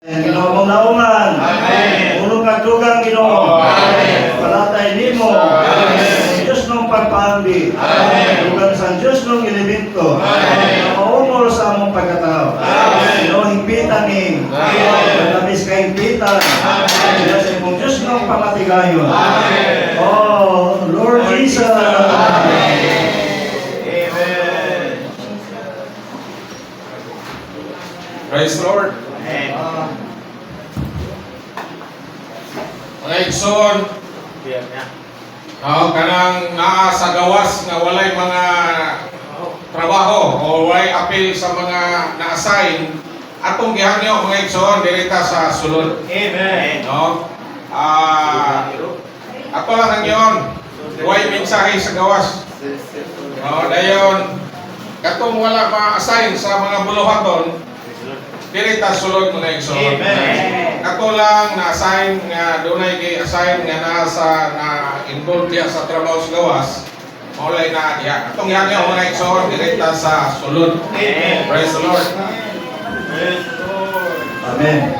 Ginoo mong naungan. Ulo kag dugang Ginoo. Palatay nimo. Diyos nung pagpaambi. Dugang sa Diyos nung elemento. Na maumol sa among pagkatao. Ginoo higpitan ni. Nagabis ka higpitan. Diyos sa imong Diyos nung pamatigayon. Oh, Lord Jesus. Praise the Lord. Mga igsoon, kanang naa sa gawas nga walay mga trabaho o walay apil sa mga na-assign, atong gihanyo mga igsoon dirita sa sulod. Amen. No? Ako lang ang yun, walay mensahe sa gawas. No, dayon katong wala ma-assign sa mga buluhaton, dirita sulod mga igsoon. Amen. Ako lang na-assign nga dunay gi-assign nga nasa involved diya sa trabaho sa gawas. Maulay na diya. Atong yan yung mga igsoon dirita sa sulod. Amen. Praise the Lord. Praise the Lord. Amen.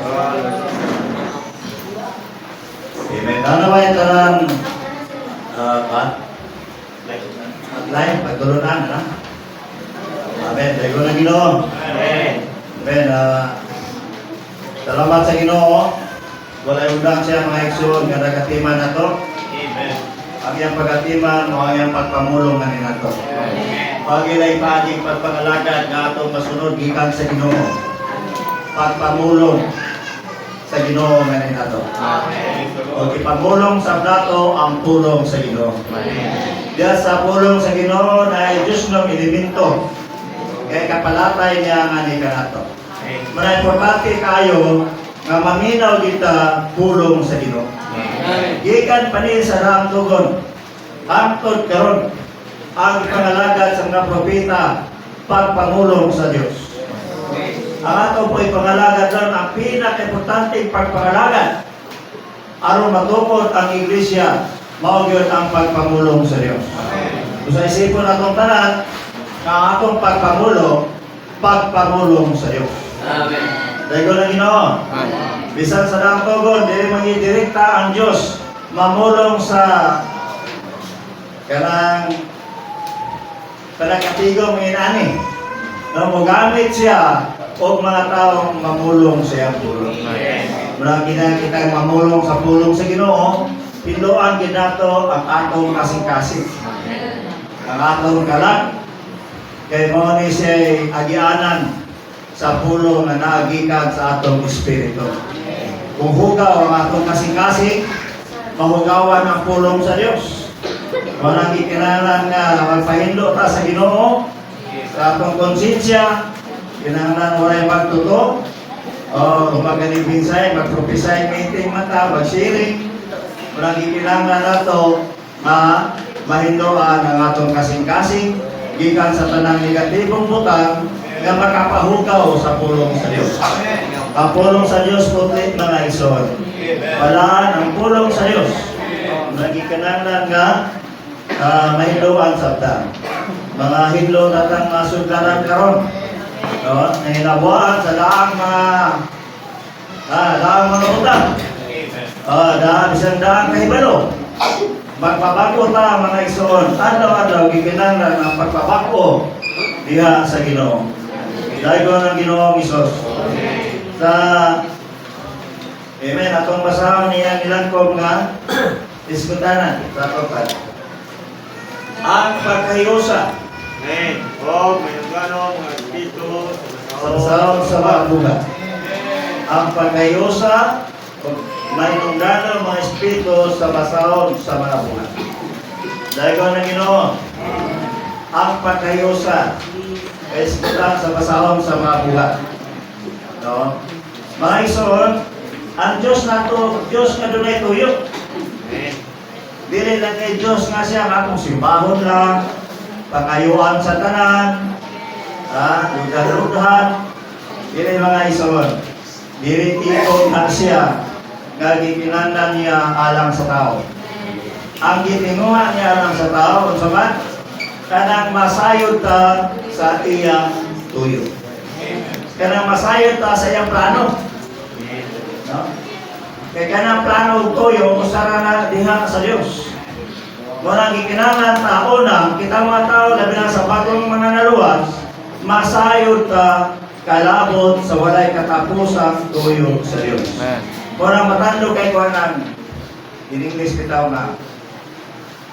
Amen. Ano ba yung tanan? Lain, pagtulunan, ha? Amen. Dago na Ginoo. Amen. Amen. Salamat sa Ginoo. Walay undang siya mga igsoon nga nagatiman nato. Amen. Ang iyang pagatiman o ang iyang pagpamulong nga ninato. Pagilay pa ating pagpangalagad nga atong masunod gikan sa Ginoo. Pagpamulong sa Ginoo nga ninato. O ipamulong sa dato ang pulong sa Ginoo. Diya sa pulong sa Ginoo na ay Diyos ng elemento. Kaya kapalatay niya nga ni kanato. Mga importante kayo nga maminaw kita pulong sa Ginoo. Gikan pa ni sa ramtugon. Hangtod karon ang pangalagad sa mga propeta pagpangulong sa Dios. Ang ato po'y pangalagad lang ang pinaka-importante pagpangalagad aron matukod ang iglesia mao gyud ang pagpangulong sa Dios. Sa isipon atong tanan nga atong pagpangulong sa Dios. Amen. Dago na Ginoo. Bisan sa daang tugon, dili magidirekta ang Dios mamulong sa kanang katigong inani. Na mogamit siya o mga taong mamulong sa iyang pulong. Mula kita mamulong sa pulong sa Ginoo, pinduan ginato ang atong kasing-kasing. Ang atong kalag kay mo ni siya agianan sa pulong na naagikan sa atong espiritu. Kung hugaw ang atong kasing-kasing, mahugawan ang pulong sa Dios. Walang ikinahanglan nga magpahindo ta sa Ginoo sa atong konsensya, kinahanglan walay magtuto o magalibinsay, magpropisay, maintain mata, mag-sharing. Walang ikinahanglan nato mahindoan ang atong kasing-kasing gikan sa tanang negatibong butang nga makapahugaw sa pulong sa Dios. Ang pulong sa Dios putlit mga igsoon. Walaan ang pulong sa Dios. Nagikananglan nga mahindoan sabta. Mga hidlo natang masudlaran karon. No, nahinabuan sa daang mga utang. Bisan daang kahibalo. Magpabago ta mga igsoon. Adlaw-adlaw gikinahanglan ang pagpabago diha sa Ginoo. Dago ng Ginoo Hesus. Sa Amen, atong basahon niya nilangkob nga diskutanan sa total. Ang pagkahiusa Amen. Oh, may gano mga espiritu sa basahon sa mga bugat. Ang pagkahiusa may nunggano mga espiritu sa basahon sa mga bugat. Dago ng Ginoo. Ang pagkahiusa diskutan sa basahon sa mga bugat. No? Mga igsoon, ang Diyos nato, Diyos nga dunay tuyo. Dili lang kay Diyos nga siya nga kung simbahon lang, pakayuan sa tanan, lugar-lugar. Dili mga igsoon. Dili tikod na siya nga gikinahanglan niya alang sa tao. Ang gitinguha niya alang sa tao, unsa man? Kanang masayod ta sa iyang tuyo. Kanang masayod ta sa iyang plano. No? Kaya kanang plano ug toyo usara na diha sa Dios. Muna gikinahanglan tao na kita mga tao labi na sa bagong mga naluwas masayod ka kalabot sa walay katapusang tuyo sa Dios. Muna matando kay kuanan in English bitaw na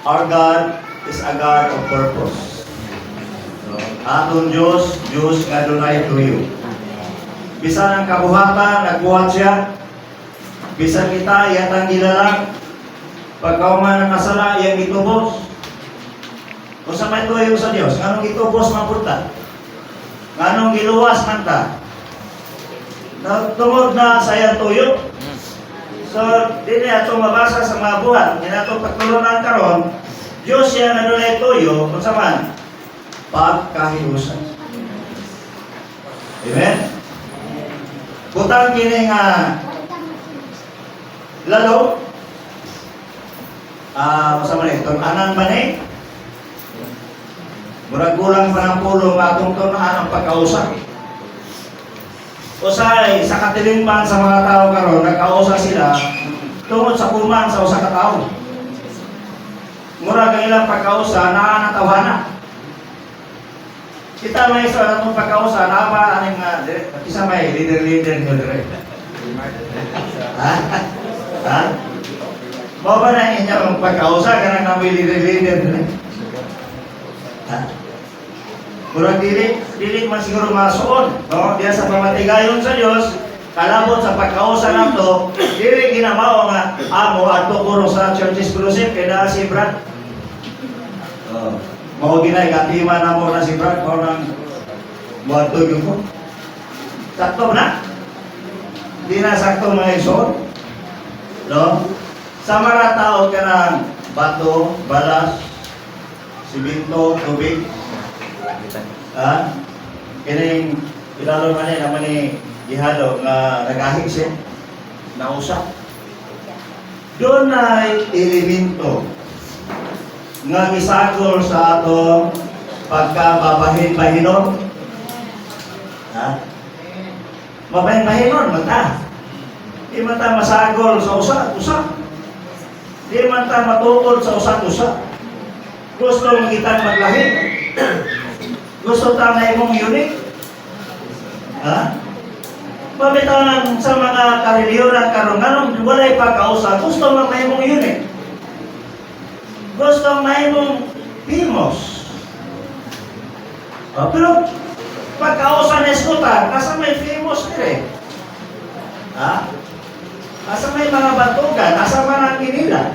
our God is a God of purpose. So, atong Diyos nga dunay tuyo. Bisan ang kabuhatan nagbuhat siya. Bisan kita yatang gilalang pagkauman ng kasala, iyang itubos. Kung sa may tuyo sa Diyos, anong itubos mapunta? Anong giluwas man ta? Tungod na sa iyang tuyo. So, dili ato mabasa sa mga buhat. Hindi na ito pagtulunan karon. Diyos siya na dunay tuyo, kung sa man, pagkahiusan. Amen? Butang kini nga lalo, masama na ito, anang mani, murag kulang pa ng pulong atong tunaan ang pagkausap. Usay, sa katilingban sa mga tao karon nagkausa sila tungod sa kuman sa usa ka tawo. Murag ang ilang pagkausa naa natawhana. Kita may sa atong pagkausa na ba aning isa may leader nyo dire. Ha? Mo ba na inyong pagkausa kanang namoy leader dire? Ha? Murag dili man siguro masuon, no? Diya sa pamatigayon sa Dios, kalabot sa pagkausa nato, dili ginamao nga amo adto kuro sa Church Exclusive kay naa si Brad. Mao ginay katima na mo na si Brad mo nang muadto gyud ko. Sakto na? Di na sakto mga igsoon. No? Sa mga tao kanang bato, balas, simento, tubig. Kining ilalo man naman ni gihalo nga nagahig siya nausap. Doon ay elemento nga gisagol sa atong pagkababahin-bahinon. Mabahin-bahinon mata. Di man ta masagol sa usa. Di man ta matukod sa usa. Gusto mo kitang maglahi. Gusto ta na imong unique. Mabitaw lang sa mga kareliyonan karon nganong walay pagkausa. Gusto mo may imong unique. Gusto may imong famous. Pero pagkausa na eskutan, asa may famous dire. Asa may mga batugan, asa man ang kinila.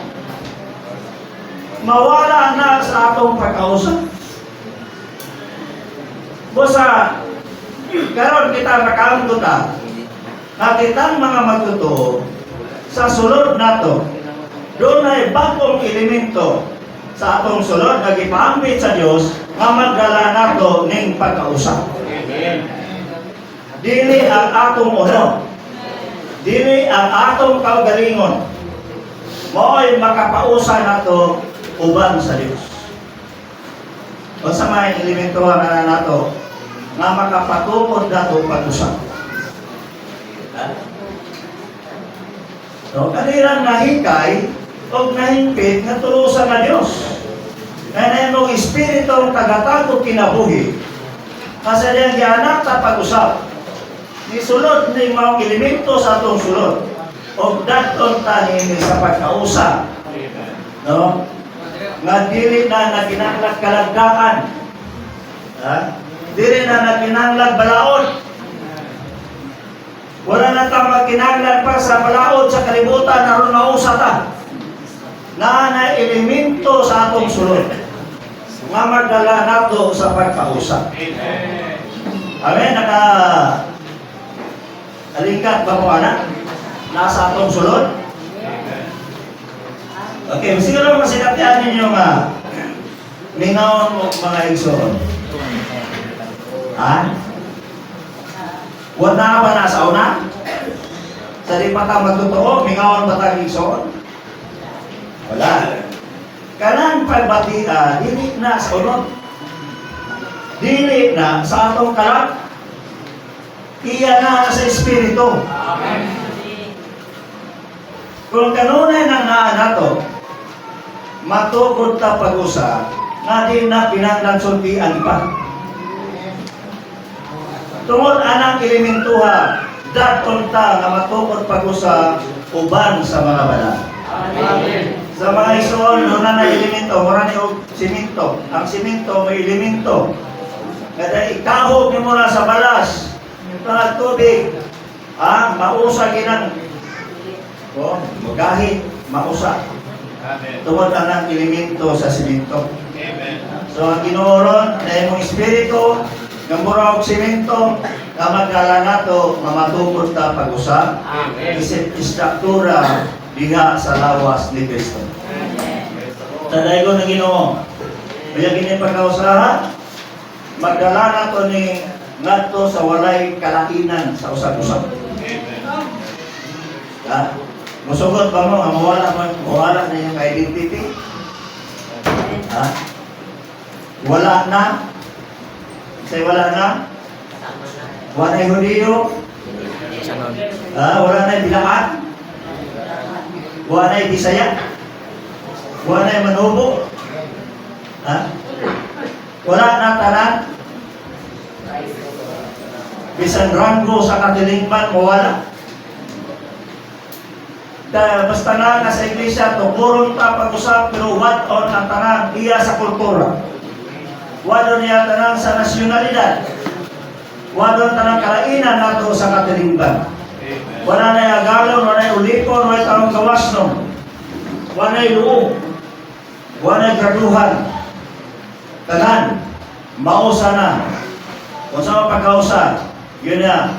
Mawala na sa atong pagkausa. Busa, karon kita nakaamduta na kitang mga magtotoo sa sulod nato. Doon ay bagong elemento sa atong sulod na gipaambit sa Dios nga magdala nato ning pagkausap. Dili ang atong uno. Dili ang atong kaugalingon. Mo'y makapausa nato uban sa Dios. O sa mga elemento nga nato nga makapatukod nato pag-usap. So, kanirang nahikay o nahimpit nga tulusan na Diyos. Na mong Espiritong tagatagod kinabuhi. Kasi diyan gianak sa pag-usap. Nisulod ni mga elemento sa atong sulod. O daton tanin sa pagkausap. No? Nga dili na naginanglag kalagdaan. Dili na naginanglag balaod. Wala na tang magkinanglan pa sa balaod sa kalibutan na ron mausata. Na elemento sa atong sulod. Nga magdala nato sa pagkausap. Amen. Alingkat ba po anak? Nasa atong sulod? Okay, siguro masinatian ninyo nga mingaon mo mga igsoon. Wala ba nasa una? Sa di pa ta magtotoo, mingaon ba ta igsoon? Wala. Kanang pagbatia, dili na sa unod. Dili na sa atong kalat. Iya na sa Espiritu. Amen. Kung kanunay ng naa nato, matukod ta pag-usa, nga di na pinaglansultian pa. Tungod anang elementuha, daton ta nga matukod pag-usa uban sa mga banal. Sa mga isuon, muna na elemento, muna na yung simento. Ang simento may elemento. Kada ikahog niyo muna sa balas, mga tubig, mausa ginang, magahit, mausa. Tungod ang elemento sa simento. So ang ginuoron na imong espiritu, ng mura og simento, nga magdala nato, mamatupod ta pag-usa, isip istruktura diha sa lawas ni Kristo. Sa daygon ng Ginoo, kaya kini pagkausaha, magdala nato ni ngadto sa walay kalakinan sa usag-usag. Musugot ba mo, mawala na yung identity? Wala na? Say wala na? Wala na yung Hudiyo? Wala na yung Bilakan? Wala na yung Bisaya? Wala na yung Manubo? Wala na tanan? Bisan ranggo sa katilingban, mawala. Basta na sa iglesia, tukuron ta pag-usap, pero what on ang tanan, iya sa kultura. Wadon niya tanan sa nasyonalidad. Wadon tanang kalainan nato sa katilingban. Wala na yung agalon, wala na yung ulipon, wala tanong kawasnon. Wala na yung luong. Wala na yung graduhan. Tanan, mausa na. Kung sa mga pagkausa, yun na.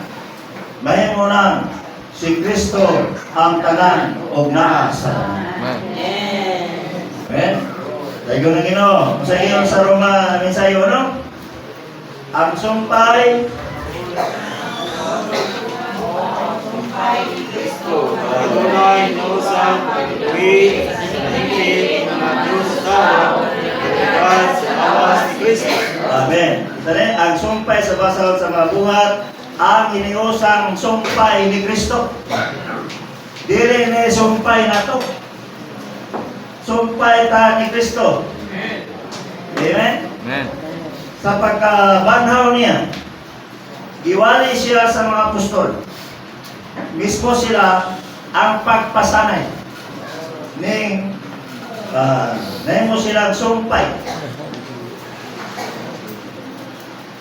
Mahim mo na, si Kristo ang tanan o naa sa tanan. Amen? Dahil ko na Ginoo. Sa iyo sa Roma, mensayo, no? Ang sumpay, Tunay na usang with higit na Diyos tao at sa awas ni Kristo. amen. Dali, ang sumpay sa basal sa mga buhat, ang iniusang sumpay ni Kristo. Dili na sumpay na to. Sumpay ta ni Kristo. Amen? Amen. Sa pagkabanhaw niya, iwali siya sa mga apostol. Mismo sila ang pagpasanay ning nahimo silang sumpay.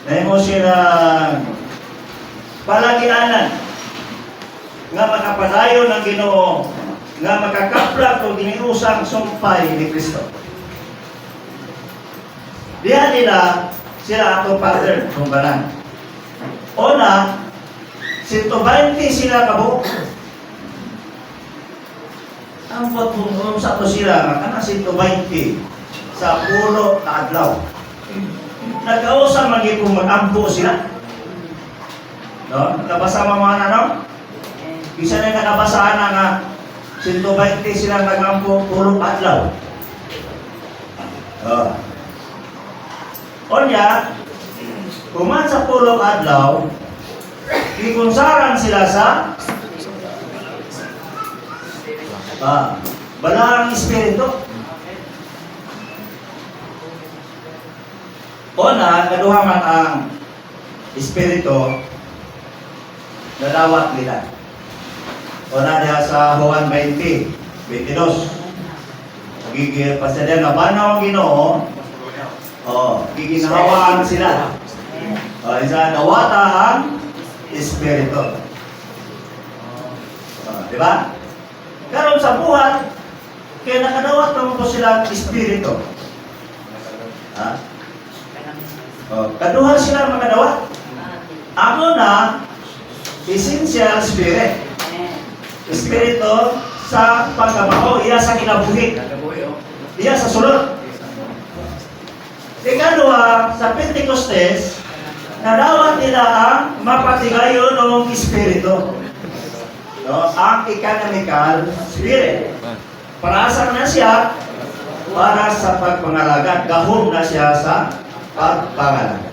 Nahimo silang palagianan nga makapadayon ng Ginoo, nga makakaplag o giniusang sumpay ni Kristo. Diyan nila sila atong pattern kung banan. Una, 120 sila kabuok. Ang pagpunong sa to sila, kana 120 sa pulo na adlaw. Nagkausa magi kung mag-ampo sila. No? Nakabasa mo mga ano? Isa na nakabasaan na nga 120 sila nag-ampo pulo adlaw. Onya, kuman sa pulo adlaw, ikunsaran sila sa balaang espiritu. Una, kaduha man ang espiritu na dawat nila. Una diha sa Juan 20, 22. Gigil pa sila na banaw ang Ginoo. Giginhawaan sila. Isa dawata ang espiritu. Di ba? Karon sa buhat, kaya nakadawat naman po sila espiritu. Kaduha sila makadawat. Ako na, essential spirit. Espiritu sa pagkabaho, iya sa kinabuhi. Iya sa sulod. Ikaduha, sa Pentecostes, nadawat nila ang mapatigayon ng espiritu. Ang economical spirit. Parasan na siya para sa pagpangalaga. Gahom na siya sa pagpangalaga.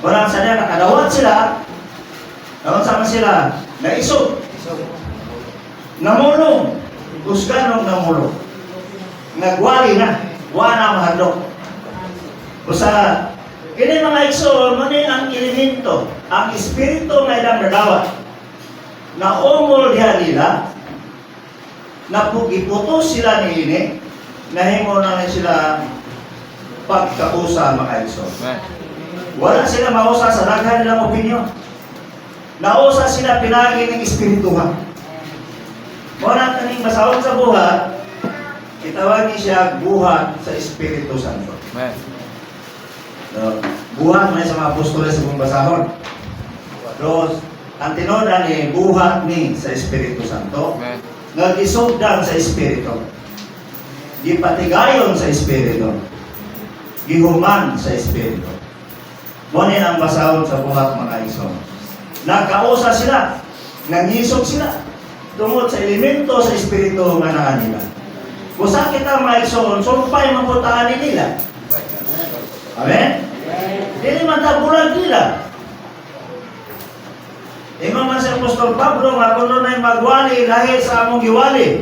Walang sadya, nakadawat sila. Nawat sama sila. Naisog. Namulong. Kusganong namulong. Nagwali na. Wala mahadlok. Usa, kini mga igsoon, mo ni ang elemento, ang espiritu nga ilang nadawat. Na umol diha nila, na iputos sila ni ini, nahimo na sila pagkausa mga igsoon. Wala sila mausa sa daghan nilang opinyon. Nausa sila pinagi ng espirituhan. Muna kaning masahod sa buhat, itawag siya buhat sa Espiritu Santo. No, buhat man sa mga apostoles sa buong basahon. Dos, ang tinodan ni buhat ni sa Espiritu Santo. Nga gisugdan sa Espiritu. Gipatigayon sa Espiritu. Gihuman sa Espiritu. Muna ang basahon sa buhat mga igsoon. Nagkausa sila, nangisog sila, tungod sa elemento sa Espiritu nga naa nila. Kung sa kita mga igsoon, sumpay mapuntaan nila. Amen? Dili man tabulag nila. Ima man si Apostol Pablo nga kung na'y magwali dahil sa among giwali.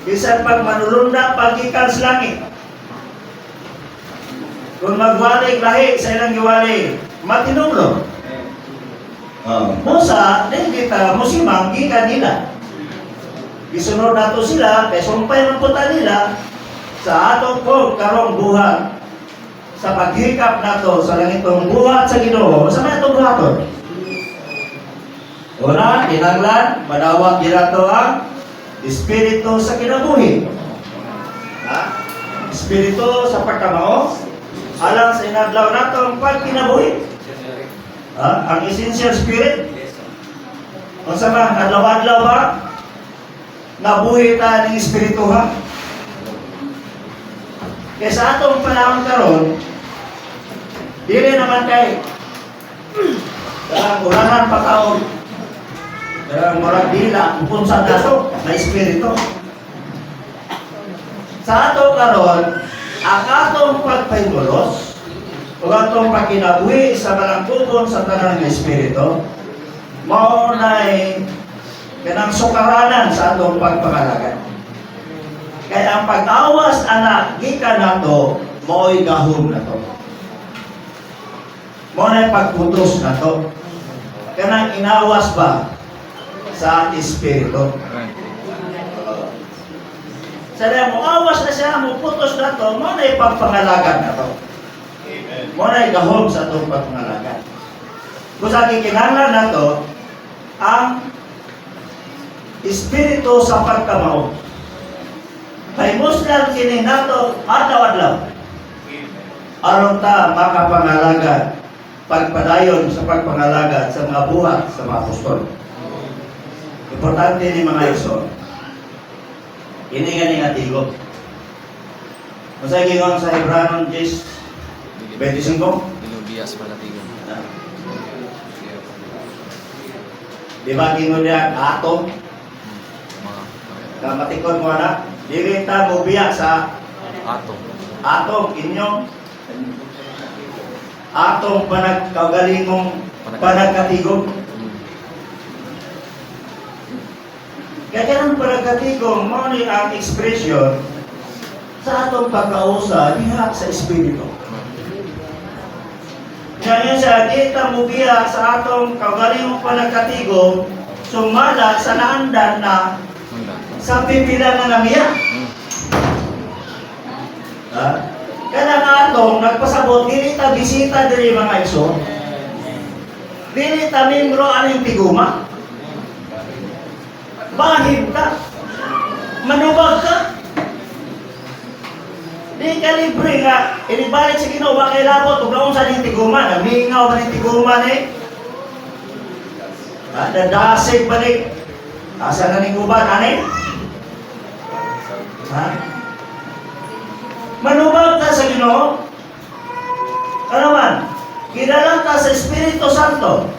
Bisan pag manulunda paggikan sa langit. Kung magwali lahi sa ilang giwali, matinulong. Musa, dahil kita musimang gikan nila. Gisunod nato sila, kaya sumpay ng puta nila sa atong po karong buhat sa paghikap nato sa langitong buhat sa Ginoo. Sa may itong buhaton? Una, kinanglan, madawat ginato ang Espiritu sa kinabuhi. Espiritu sa pagkamao, alang sa inadlaw nato ang pagkinabuhi. Ang essential spirit. Kung sa mga adlaw-adlaw ba, nabuhi tayo ng Espiritu ha. Kaya sa atong panahon karon, dili naman kay urahan pataon. Pero murag dila, upon sa daso, na Espiritu. Sa ato karon, ang atong pagpahimulos, o atong pakinabuhi sa balangkubon sa tanang ng Espiritu, mao na'y kanang sukaranan sa atong pagpangalaga. Kaya ang pag-awas anak, gikan nato, mao'y gahom na to. Mao na'y pagputos na to. Kanang inawas ba sa Espiritu? Sa mo awas na siya, mo putos na to, mao na'y pagpangalagan na to. Mao na'y gahom sa atong pagpangalagan. Kung sa kikinahanglan na to, ang Espiritu sa pagkamao. Paimuslan kini nato adlaw-adlaw. Aron ta makapangalaga, pagpadayon sa pagpangalaga sa mga buhat sa mga apostol. Importante ni mga igsoon. Ini nga nga tigok. Masa gingon sa Hebranon 10:25. Dilubias malatigon. Di ba gingon niya atom? Kamatikon mo na, dili ta mo biya sa atom inyong atong panagkagalingong panagkatigong. Kaya kanang panagkatigong, mo ni ang ekspresyon sa atong pagkausa diha sa Espiritu. Kaya siya, kita mo biya sa atong kagalingong panagkatigong, sumala sa naandan na sa pipila na namiya. Kaya nga atong nagpasabot, dili ta bisita diri mga igsoon. Dili ta membro aning tiguma. Bahid ka. Manubag ka. Di ka libre nga. Inibalik sa Ginoo, kay labot, ug naon sa ning tiguma, namingaw man ning tiguma ni. Dadasig ba ni? Asa na ning uban ani? Manubag ta sa Ginoo. Ano man? Kidalang ta sa Espiritu Santo.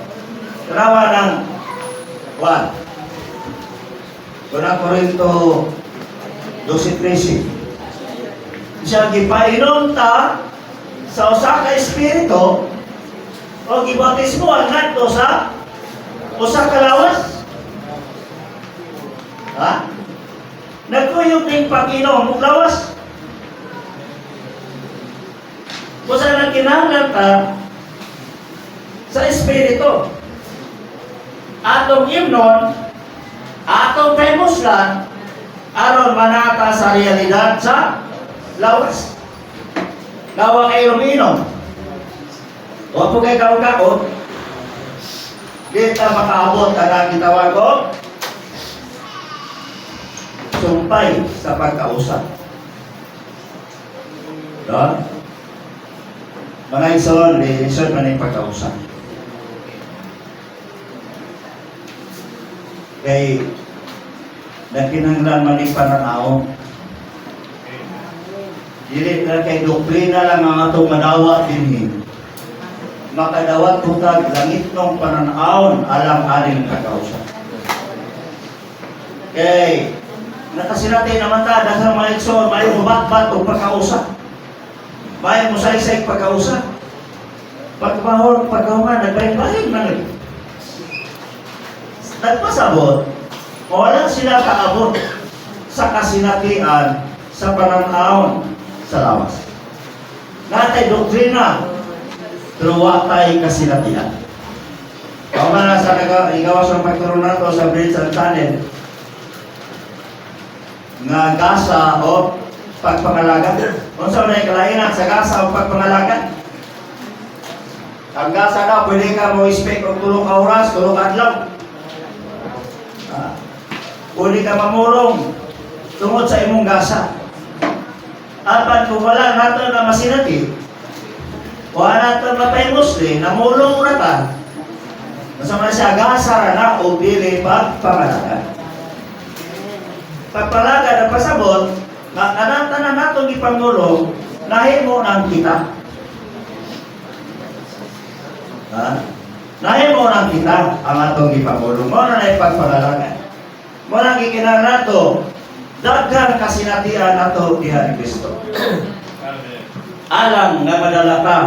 Rawa ng 1. Una Corinto 12:13. Siya gipainom ta sa usa ka espiritu o gibautismo ngadto sa usa ka lawas. Ha? Nagkuyog ting Panginoon ug lawas. Kung saan nagkinahanglan ta sa Espiritu. Atong imnon, atong pemuslan, aron manata sa realidad sa lawas. Nawa kay Romino. O po kay kaon-kaon, di ta makaabot ang gitawag ko sumpay sa pagkausap. Don? Mga ison, reason man yung pagkausap. Kay nagkinahanglan man yung pananaw. Dili na kay doktrina lang ang atong madawa dinhin. Makadawat putag langit nung pananaon alang aning pagkausap. Kay nakasinati naman ta dahil mga ison, may mubat-bat o pagkausap. May musaysay pagkausap. Pagkabahor, pagkahuman, nagbahin-bahin man rin. Nagpasabot, wala sila kaabot sa kasinatian sa pananaon sa lawas. Natay doktrina, truwa tay kasinatian. Kauma na sa igawas ng pagturon nato sa bridge and tunnel nga gasa o pagpangalaga. Kung saan na kalainan sa gasa o pagpangalaga? Ang gasa na, pwede ka mo expect o tulong ka oras, tulong adlaw. Pwede ka mamulong tungod sa imong gasa. Apan kung wala nato na masinati, wala nato na paymusli, namulong na ta, masama siya gasa na o dili pagpangalaga. Pagpalaga na pasabot, na tanan natong ipangulong, nahimo ng kita. Ha? Nahimo ng kita ang atong ipangulong. Mo na ipagpangalaga. Mo na gikinahanglan nato, daghan kasinatian nato diha ni Kristo. Alam nga madala ka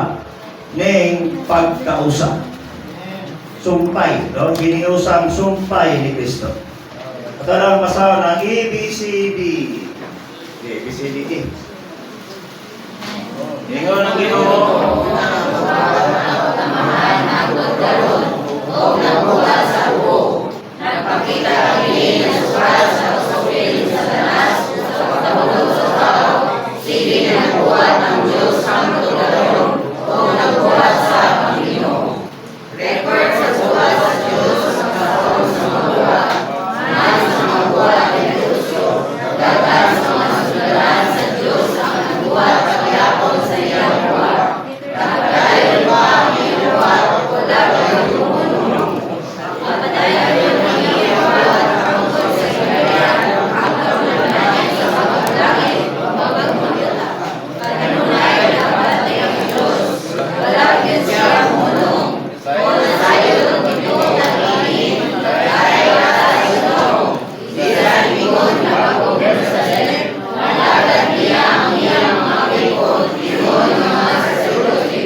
ning pagkausap. Sumpay, no? Giniusang sumpay ni Kristo. Ito lang masawa ng ABCD. ABCD. Ingon ang Ginoo. Nagpakita kami ng surat sa usapin sa Satanas sa pagkabulog sa tao. Sige nagbuhat ng Diyos ang matulong o nagbuhat sa Panginoon. Record sa sulat sa Diyos sa karoon sa mabuhat. Man sa mabuhat ng Diyos. Dagan sa mga sularan sa Diyos ang nagbuhat pagkayapon sa iyang buhat. Dahil ba ang iyong buhat o dagan ang tumunong. Mapadayan rin ang iyong buhat tungkol sa kagayan ang kaunanayan sa pagdangin o magmagdala. Kanunay dapat ay ang Diyos. Palagyan siya ang mulong. Mula tayo ng tinuod ng inin. Kaya sa Sodom. Sila lingon na pag-ugat sa Jerusalem. Malagad niya ang iyang mga lingkod. Lingon ng mga saserdote.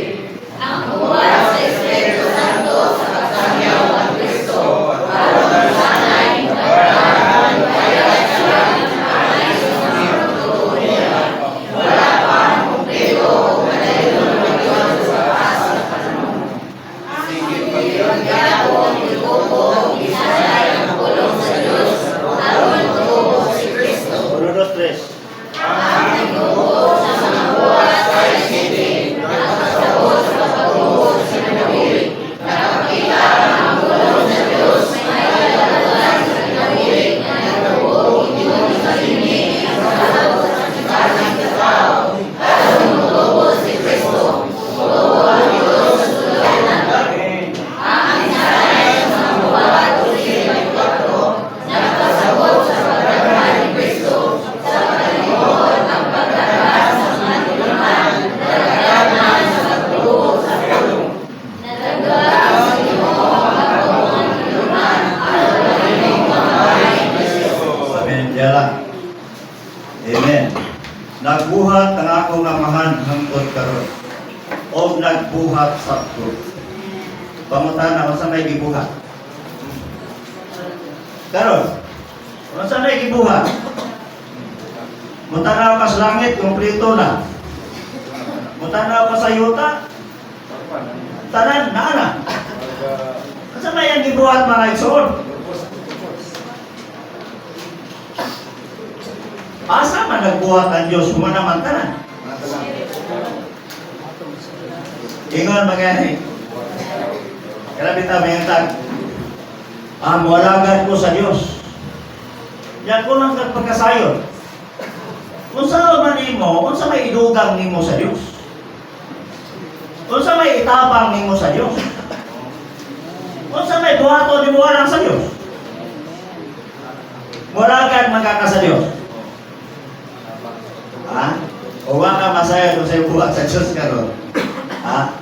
Ang buwan sa Espiritu Santo sa kasangyaw ng Kristo. Aron sanay pagkaraan kaya siya nanay sa mga pagtutuloy. Wala pa ang kumpleto o madayon ng Diyos sa taas sa panahon. Ang gapon, itubo, isanay ang pulong sa Diyos. Aron tubo si Kristo. 1, 2, 3. Ang nagtubo sa mga buwas ay hindi. Nakasabot sa pagtubo sa nabuhi. Nakakita ang pulong sa Diyos. May kalagalan sa nabuhi. Na nagtubo yun sa hindi. Nakasabot sa sipasan sa tao. Aron tubo si Kristo. Tubo ang Diyos sa tulunan. Ang isanay sa mga buhat o sila'y kwatro. Nakasabot sa pagkakaroon ni Kristo. Sa pagkakaroon ang pagkakaroon sa mga tulunan. Nagkakaroon sa pagtubo sa pulong. Nadagdagan sa iyo ang pagtubo ng tulunan. Aron maging mamahay ni Kristo. Amen. Diyala. Amen. Nagbuhat ang akong amahan hangtod karon. O nagbuhat sa truth. Pangutan ako sa may gibuhat. Karon, Kung saan na gibuhat? Mutanaw ka sa langit, kumpleto na. Mutanaw ka sa yuta, tanan, naana. Kung saan na yan gibuhat mga igsoon? Asa man nagbuhat ang Diyos, humanaman tanan. Ingon magani. Grabe ta mayantag. Walagan ko sa Diyos. Yan ko lang nagpagkasayon. Kung saan man nimo, kung saan may idugang nimo sa Diyos. Kung saan may itabang nimo sa Diyos. Kung saan may buhaton nimo lang sa Diyos. Walagan magkaka sa Diyos. Ha? O wa ka masaya kung sa'yo buhat sa Diyos karon. Ha?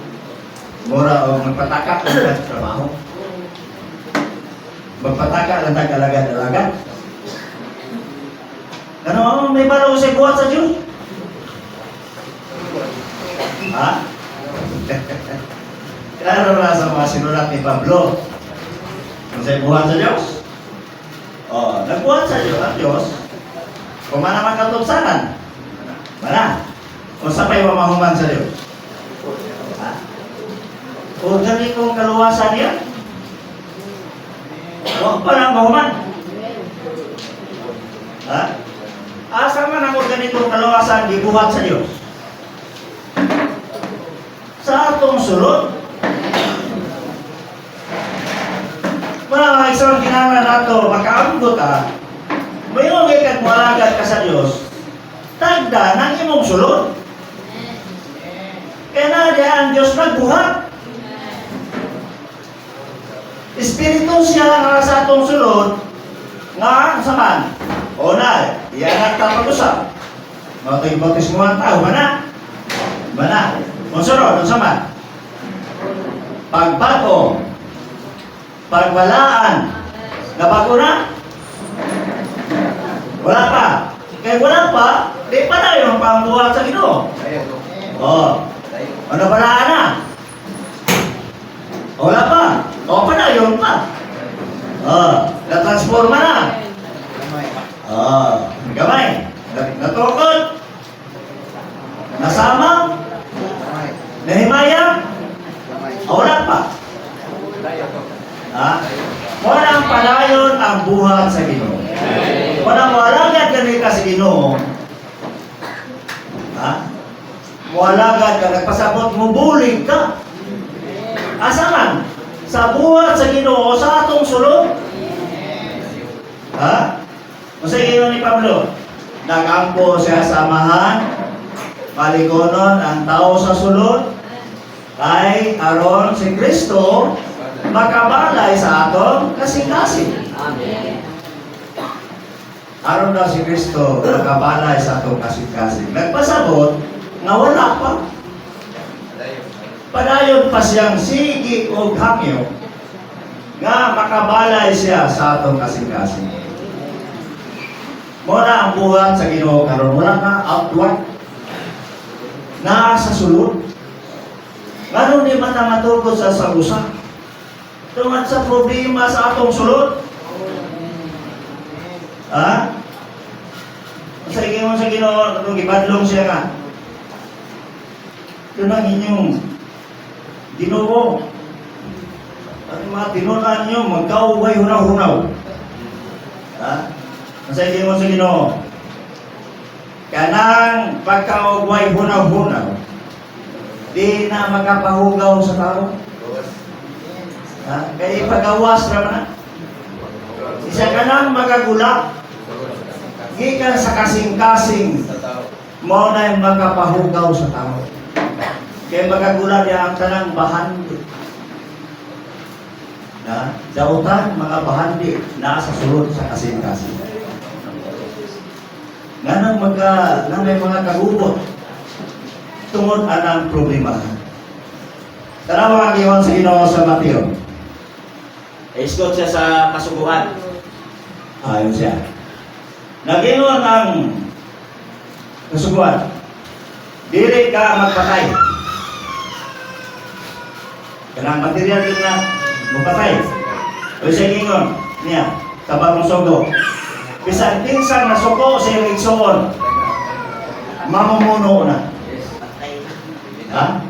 Mura o magpatakak kung sa trabaho. Magpatakak lang tag-alagad-alagad. Ano may balaw sa'yo buhat sa Diyos? Ha? Klaro na sa mga sinulat ni Pablo. Kung sa'yo buhat sa Diyos? O, nagbuhat sa Diyos ang Diyos. Kung manaman katupsanan. Mana? Kung sabay mamahuman sa Diyos. Ha? O gani kong kaluwasan niya? Huwag pa lang mahuman. Ha? Asa man ang ganitong kaluwasan gibuhat sa Diyos? Sa atong sulod. Mga isang kinahanglan nato, makaanggot ka, mayroong ikat mo alagad ka sa Diyos, tagda ng imong sulod. Kaya na ang Diyos nagbuhat. Espiritu siya nga sa atong sulod, nga saman, o na, iyan ang tapag-usap. Mga ito yung bautismo ang tao, mana? Mana? Kung sunod, kung saman, pagbato, pagwalaan, nabago na? Wala pa. Kaya wala pa, di pa na yung pambuhat sa Ginoo. Ano balaan na? Wala pa. O pa na, yun pa. Na-transforma na. Gamay. Natukod. Nasama. Nahimaya. Wala pa. Walang palayon ang buhat sa Ginoo. Walang walagad kami ka sa Ginoo. Walagad ka, nagpasabot mo, bulig ka. Asa man? Sa buhat sa Ginoo, sa atong sulod. Masa Ginoo ni Pablo, nag-ampo siya samahan, palikonon ang tao sa sulod, kay aron si Kristo makabalay sa aton kasing-kasing. Amen. Aron daw si Kristo makabalay sa aton kasing-kasing. Nagpasabot nga wala pa. Padayon pa siyang sige o hamyo nga makabalay siya sa aton kasing-kasing. Muna ang buhat sa Ginoo karon, wala na outward. Naa sa sulod. Ngano di man na matugod sa usa? Tungod sa problema sa atong sulod. Sa mo sa Ginoo, kung ibadlong siya nga. Ito ang inyong Ginoo. At mga tinunan ninyo, magkaubay hunaw-hunaw. Sa mo sa Ginoo, kanang pagkaubay hunaw-hunaw, di na makapahugaw sa tao. Kaya pagawas naman na. Isa ka lang magagula. Gikan sa kasing-kasing mo na yung makapahugaw sa tao. Kaya magagula niya ang tanang bahandi. Dautan mga bahandi na sa sulod sa kasing-kasing. Nga may mga kagubot tungod anang problema. Tara mga giwan sa Ginoo sa Mateo. Iskot siya sa kasuguhan. Ayun siya. Nagingon ang kasuguhan. Dili ka magpatay. Kanang material din na magpatay. O siya gingon niya, tabang mong sogo. Bisan kinsang nasuko sa iyong igsoon, mamumuno na. Ha?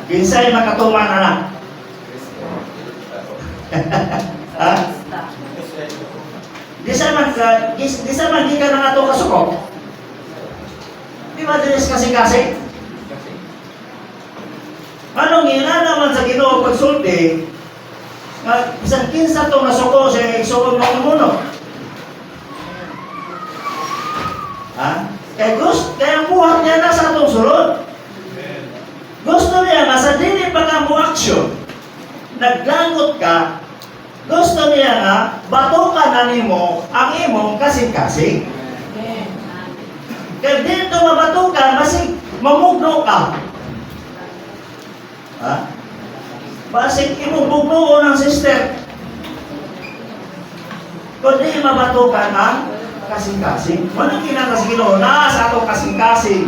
Kinsay makatuman anak. Ha? Di sa man di ka na ato kasuko. Di ba dinis kasi-kasi? Anong ina naman sa Ginoo pagsulti, nga bisan kinsa to nasuko sa iyong igsoon mamumuno. Ha? Kaya ang buhat niya na sa atong sulod. Gusto niya nga sa dili pa ka mo aksyon, naglangot ka, gusto niya nga batukan na nimo ang imong kasing-kasing. Kaya dito mabatukan, masig mamugno ka. Ha? Basig imong bugnuo ng sister. Kung di mabatukan ang kasing-kasing, walang kinakas Ginoo na sa atong kasing-kasing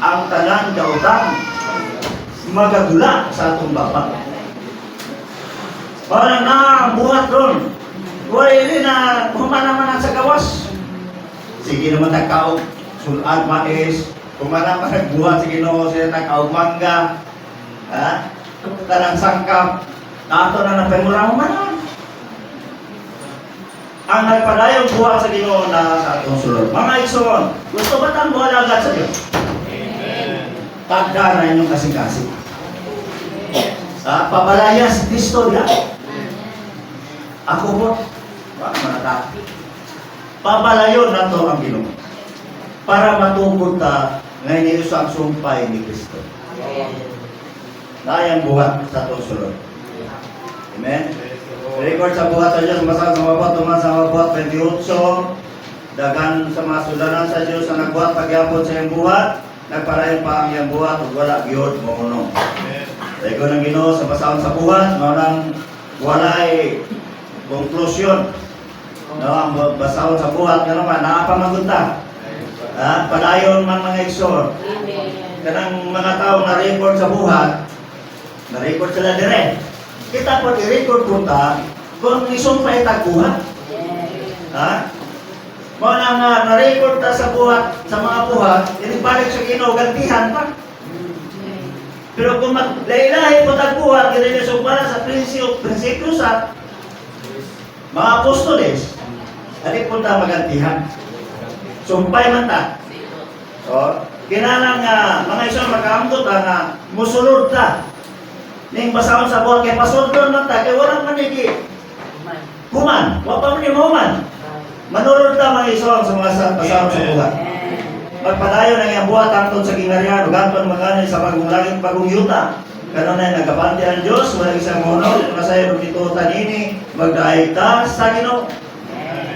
ang tanan kautang magagula sa atong baba. Parang na ang buhat ron. Wala rin na humanaman sa gawas. Sige naman nagkaog sulat mais. Humanaman nagbuhat sa Ginoo sila nagkaog mangga. Ha? Tanang sangkap. Ato na napemura humanan. Ang nagpadayong buhat sa Ginoo na sa atong sulod. Mga igsoon, gusto ba tang buhalagat sa Diyos? Tagda na inyong kasing-kasing. Pabalaya si Kristo niya. Ako po, manata. Pabalayon na to ang Ginoo. Para matungkol ta ngayon ito sa sumpay ni Kristo. Nayang buhat sa itong sulod. Amen? Record sa buhat sa Diyos, masang sa mabuhat, tuman sa mabuhat, 28. Dagan sa mga sudanan sa Diyos na nagbuhat, pagyapon sa iyong buhat, nagparayon pa ang iyong buhat, ug wala giyod mo. Record ng Ginoo sa pasahon sa buhat, maunang wala ay konklusyon. No, ang basahon sa buhat, nga naman, nakapamagunta. Padayon man mga igsoon. Kanang mga tao na record sa buhat, na-record sila dire. Kita po i-record punta kung isumpay tagbuhat. Ha? Mo nang na-record ta sa buhat, sa mga buhat, inibalik sa Ginoo gantihan pa. Pero kung maglaylahi po tagbuhat, giniliso para sa prinsipyo sa mga apostoles, ali punta magantihan. Sumpay man ta. So, kinalang mga isang makaamdot nga musulod ta. Ning basahon sa buhat kay pasudlon man ta kay walang manigi. Human, wa pa man human. Manulod ta mga isang sa mga basahon sa buhat. Magpadayon ang iyang buhat angtod sa gingharian ug angtod magani sa bagong langit bagong yuta. Kanon na nagabante ang Dios wala isang mono nasayon og ditutan ini magdaig ta sa Ginoo.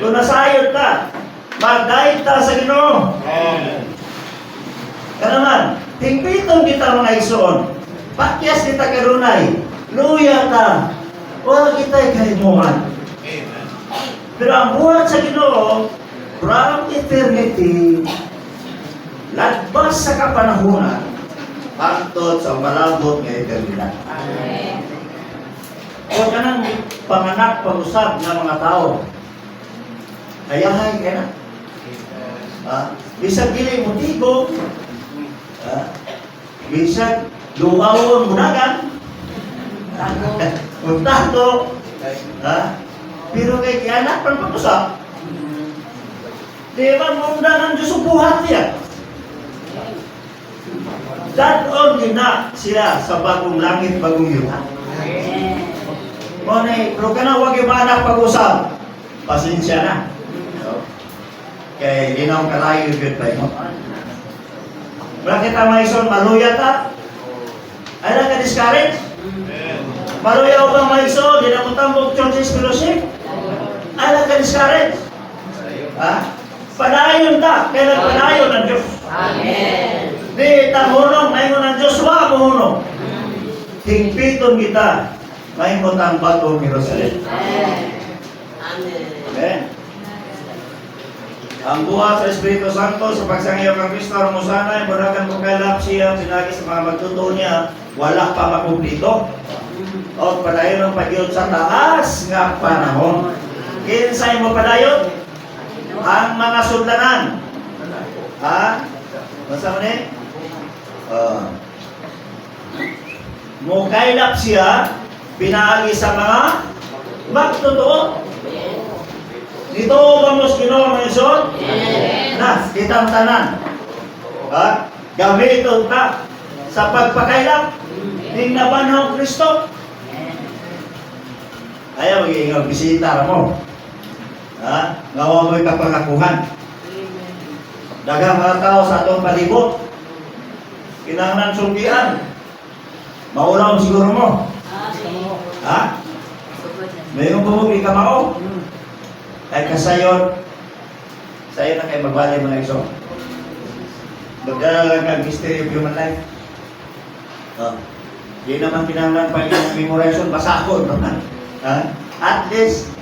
Kung nasayod ta, magdaig ta sa Ginoo. Kanaman, hingpiton kita mga igsoon. Pakyas kita karunay, luya ta, wala kita'y kahimuhan. Pero ang buhat sa Ginoo, from eternity, lagbas sa kapanahunan, pantod sa malabot ng eternidad. O kanang panganak, pag-usap ng mga tao, ayahay ka na. Bisag dili mo tigo, bisag luwawon munagan, untato, pero kay anak pang pag-usap, di ba mundan ang Diyos ang buhat niya? Dadon gina sila sa bagong langit, bagong yuta. Pero ka na huwag yung anak pag-usap, pasensya na. Kaya hindi na akong kalayo yung pa mo. Bakit ang mga ison maluya ta? Ay lang ka-discourage? Maluya ko bang mga ison? Di na mo tambog churches fellowship? Ay lang ka-discourage? Padayon ta, kaya nagpadayon ng Diyos. Amen. Di tahunong, mahingon ng Diyos, wa mohunong. Hingpiton kita, mahingon ang bagong Jerusalem. Amen. Amen. Ang buhat sa Espiritu Santo sa pagsangiyo kang Kristo Rumusanay, burakan mo kailap siya, sinagi sa mga magtuto niya, wala pa makumplito. O padayon ang pag-iyon sa taas nga panahon. Kinsay mo padayon? ang mga sudlanan. Ha? Basta mo ni? Mukailap siya, pinaagi sa mga magtotoo. Dito ba mo Ginoo mga isod? Na, kitang tanan. Ha? Gamiton ka sa pagpakailap ng nabanhong Kristo. Ayaw magiging bisita mo. Ha? Ngawa mo'y kapangakuhan. Daghang mga tao sa atong palibot. Kinahanglan sultian. Maulaw siguro mo. Ha? Mayroon po mo ikamao. Ay kasayon. Sayo na kayo magbali mga iso. Magdala lang kang history of human life. Di naman kinahanglan pa yung memorization, basahon naman. At least,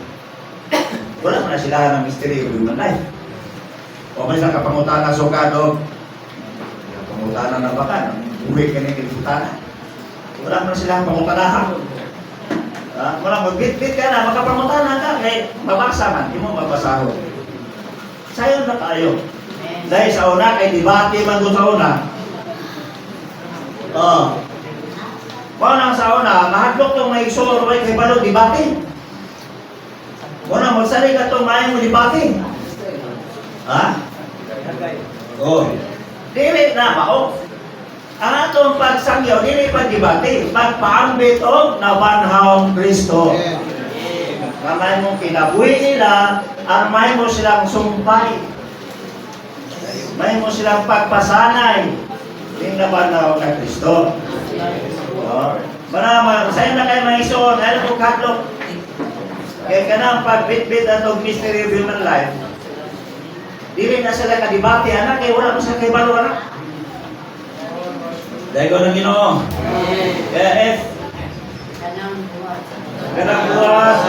wala mo na sila ng history of human life. O may sa kapangutana sukado, pangutana na baka, uwi ka na kiniputana. Wala mo na sila pangutanahan. Wala magbit-bit ka na, makapangutana ka, kaya mabasa man, di mo mabasahon. Sayo na tayo. Dahil sa una, kay debate man doon sa una. Kung sa una, mahadlok itong may isor, may kay balo, debate. Muna, magsari ka itong mayang mo debate. Ha? Dili na mao. Ang atong pagsangyaw, dili pag-debate, pagpaambit o nabanhawang Kristo. Kamay mong kinabuhi nila, armay mo silang sumpay. May mo silang pagpasanay ng nabanhawang na Kristo. Marama, sa'yo na kayo mga isuon, alam mo katlok. Kaya ka na ang pagbit-bit atong mystery of human life. Dili na sila kadibati, anak, kaya wala mo sila kay balo, anak. Dahil ko ng Ginoo. Kaya F. Kanang buwas.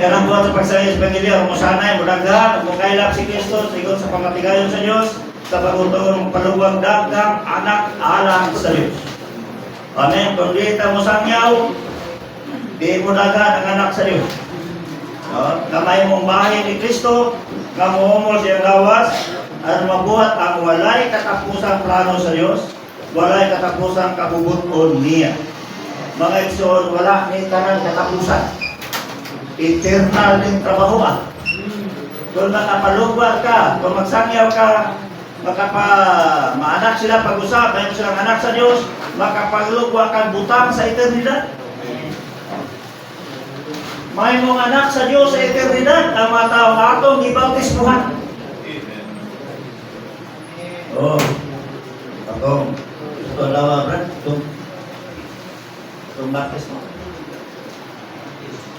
Kanang buhat sa pagsayos Ebanghelyo, musanay, mudaghan, mukailap si Kristo, sigon sa pamatigayon sa Diyos, sa pagutong paluwag dagang anak alang sa Diyos. Amen. Kung di ta mo sangyaw, di mo dagan ang anak sa Diyos. Kamay mong bahay ni Kristo, kamuhumol siyang gawas, at mabuhat ang walay katapusang plano sa Diyos, walay katapusang kabubuton niya. Mga igsoon, wala ni kanang katapusan. Eternal din trabaho ba? Kung makapalugwag ka, kung magsangyaw ka, maanak sila pag-usap, mayroon silang anak sa Diyos, makapalugwag kang butang sa eternidad. May mong anak sa Diyos sa eternidad, ang mga taong atong ibautismuhan. Ito lawa, Brad. Itong baptismo.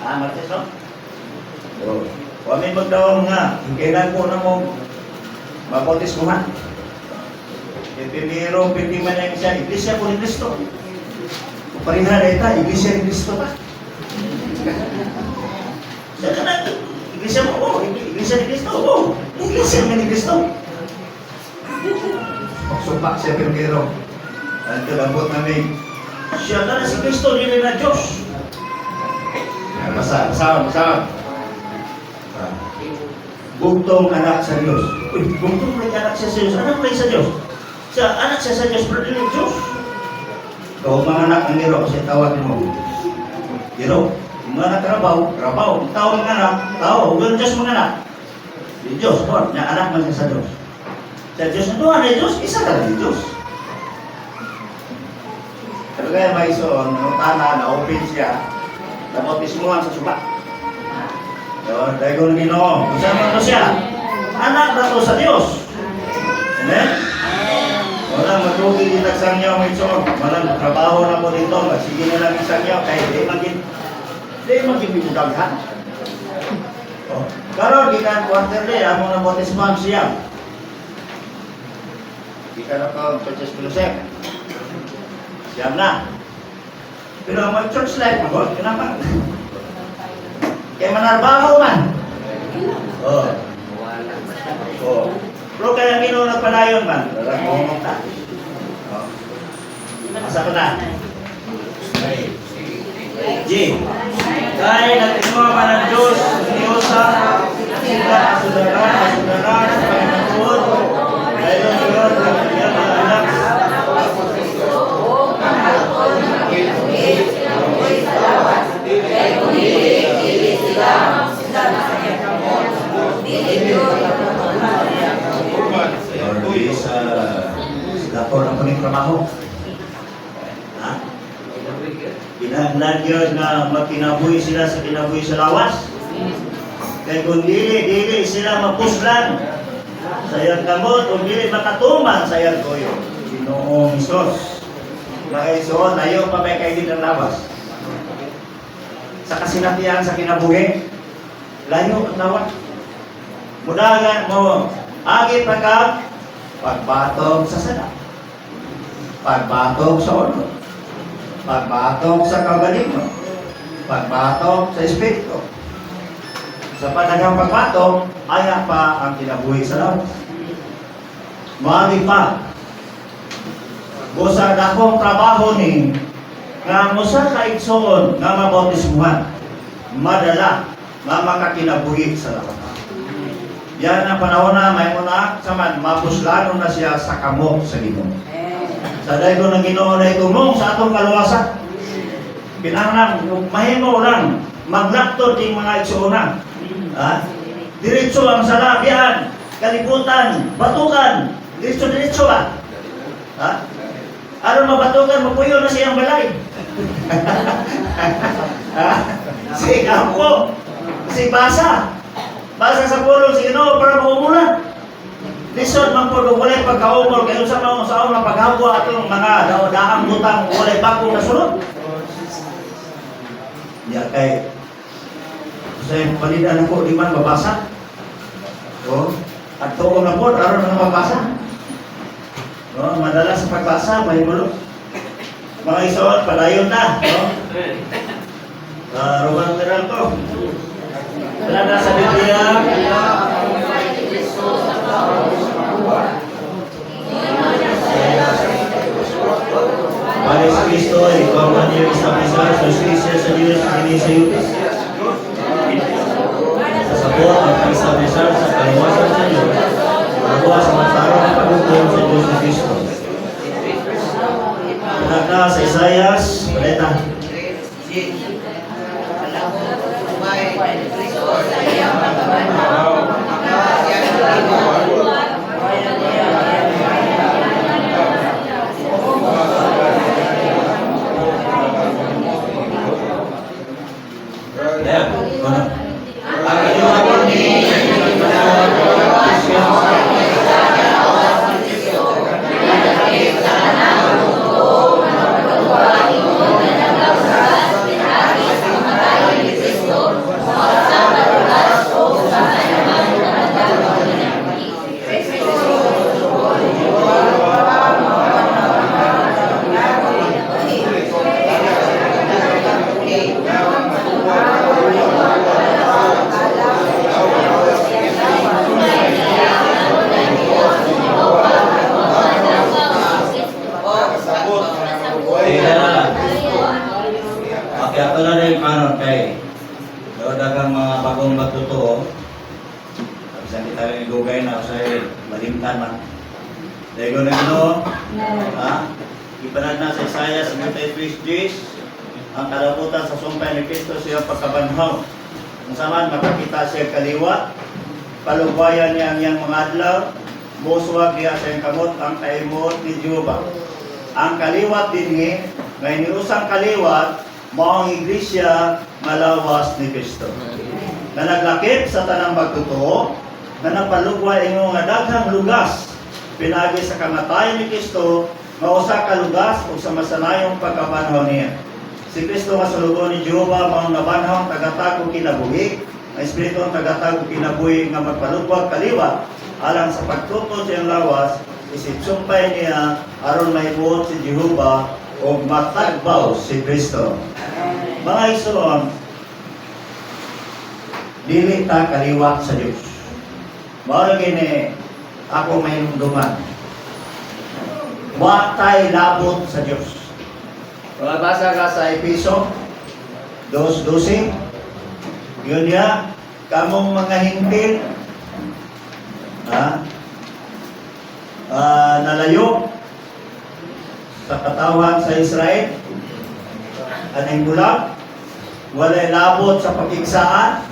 Martes, no? Kami magdawang nga, kailan ko na mong mabautismuhan. Pero pindi man lang siya, Iglesia po ni Kristo. Parihan na ito, Iglesia ni Kristo pa. Siya ka na, Iglesia mo, Iglesia ni Kristo, Iglesia ni Kristo. Pagsupak siya pero ang kalabot namin, siya ka na si Kristo, hindi na Diyos. Masama. Bugtong anak sa Diyos. Bugtong may anak siya sa Diyos. Anak may sa Diyos. Anak siya sa Diyos, pero hindi Diyos. Kung mga anak ng Giro, kasi tawag mo. Giro, mga anak trabaho. Tawag ng anak, huwag Diyos mga anak. Di Diyos, na anak man siya sa Diyos. Sa Diyos na doon, ay Diyos, isa ka lang Diyos. Pero kaya may iso, tana, na-open siya, nabautismuhan sa suba. Dahil ko ng Ginoo. Kasama ko siya. Anak na to sa Diyos. Amen? Walang matrugi ditag sangyaw mo ito. Walang trabaho na mo dito. Sige na lang isangyaw. Kahit di magin Di magibigudaghan. Oh. Karon gikan quarterly amo na bautismo siya. Gikan na ko churches Joseph. Siya na. Pero ang church life mo, kenapa? Kaya manarbaho man. Oh. Oh. Pero kaya Ginoo nagpadayon man, mo ta. Oh. Asa pa na? G. Kaya natingawa man ang Diyos, Diyosa, sila kasudara sa Panginoon, kayo Lord, ang kanyang mga anak. Lord, sa dapor ang kuning trabaho. Ha? Kinahanglan yun na magkinabuhi sila sa kinabuhi sa lawas. Kaya kung dili sila mapuslan sa iyang kamot, kung dili makatuman sa iyang tuyo. Ginoong Isos. Kaya Isos, ayaw pa may kailin ng lawas. Sa kasinatihan sa kinabuhi, layo ang lawas. Mudagan mo, agi pa ka, pagbatog sa sana. Pagbatog sa ono. Pagbatog sa kagalingon. Pagbatog sa espiritu. Sa panagang pagbatog, ayan pa ang kinabuhi sa lawas. Mali pa. Busa dakong trabaho ni nga musa ka igsoon nga mabautismuhan. Madala nga makakinabuhi sa lawas. Yan ang panahon na may una saman mapuslano na siya sa kamot sa Ginoo. Sa daygo ng Ginoo na itumong sa atong kaluwasan. Kinahanglan mahimo lang maglakto ting mga igsoona. Ha? Diretso ang salabihan, kalibutan, batukan, diretso ba? Ha? Aron mabatukan, mapuyo na siyang balay. Ha? Si kampo, si basa. Basa sa pulong si Ginoo para maumulan. Lisod man po walay pagkaumol kayo sa mga sa una paghapwa atong mga daang butang walay bagong nasunod. Ya kay sa palidan ko di man mabasa. Oh, at tuon na po aron nga mabasa. No, madalas sa pagbasa may mulo. Mga isuot padayon na, no? Roman Teral ko. Wala na sa Biblia. Pada sa Kristo, ikaw man niyo isabisa sa Krisya sa Diyos kini sa iyo. Sa sabot ang isabisa sa kaliwasan sa Diyos. Magawa sa matarong paghukom sa Diyos ni Kristo. Pinaka sa Isayas, paleta. Kaya ito na rin kanon kay dagang mga bagong matutuo. Bisan kita rin igugay na sa malimtan man. Dahil ko na ino, ipanad na sa Isaiah 53:10 ang kalabutan sa sumpay ni Kristo siya pagkabanhaw. Kung saman makakita siya kaliwa, palugbayan niya ang iyang mga adlaw, muswag niya sa iyang kamot ang kaimot ni Jehova. Ang kaliwat din ngay niusang kaliwat, maong iglesia malawas ni Kristo. Na naglakip sa tanang magtutuo, na napalugwa inyo nga daghang lugas, pinagi sa kamatayan ni Kristo, mausa ka lugas o sa masanayong pagkabanhaw niya. Si Kristo masulugon ni Jehova mao nga banhaw tagatag og kinabuhi, ang espiritu ang tagatag og kinabuhi nga magpalubwag kaliwat alang sa pagtuto sa iyang lawas, isip sumpay niya aron mahimuot si Jehova o matagbaw si Kristo. Mga igsoon, dili ta kaliwat sa Dios. Mao ra gini ako may nungduman. Wa tay labot sa Dios. Mabasa ka sa Episo 2:12. Yun niya, kamong mga hintil nalayo sa katawan sa Israel, anong bulag, walay labot sa pakigsaan,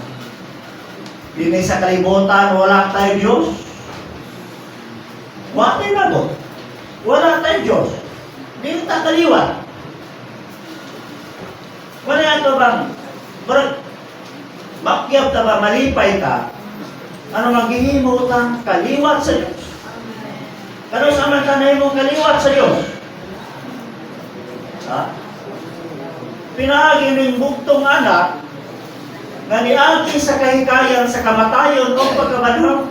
dini sa kalibutan, wala tayo Diyos. Wala tayo labot. Wala tayo Diyos. Dili ta kaliwat. Wala ito bang, makyap ta ba, malipay ka, ano maghihimutan kaliwat sa Diyos. Pero sa mantanay mo kaliwat sa Diyos. Pinaagi ng bugtong anak nga niagi sa kahikayan sa kamatayon o pagkabanhaw.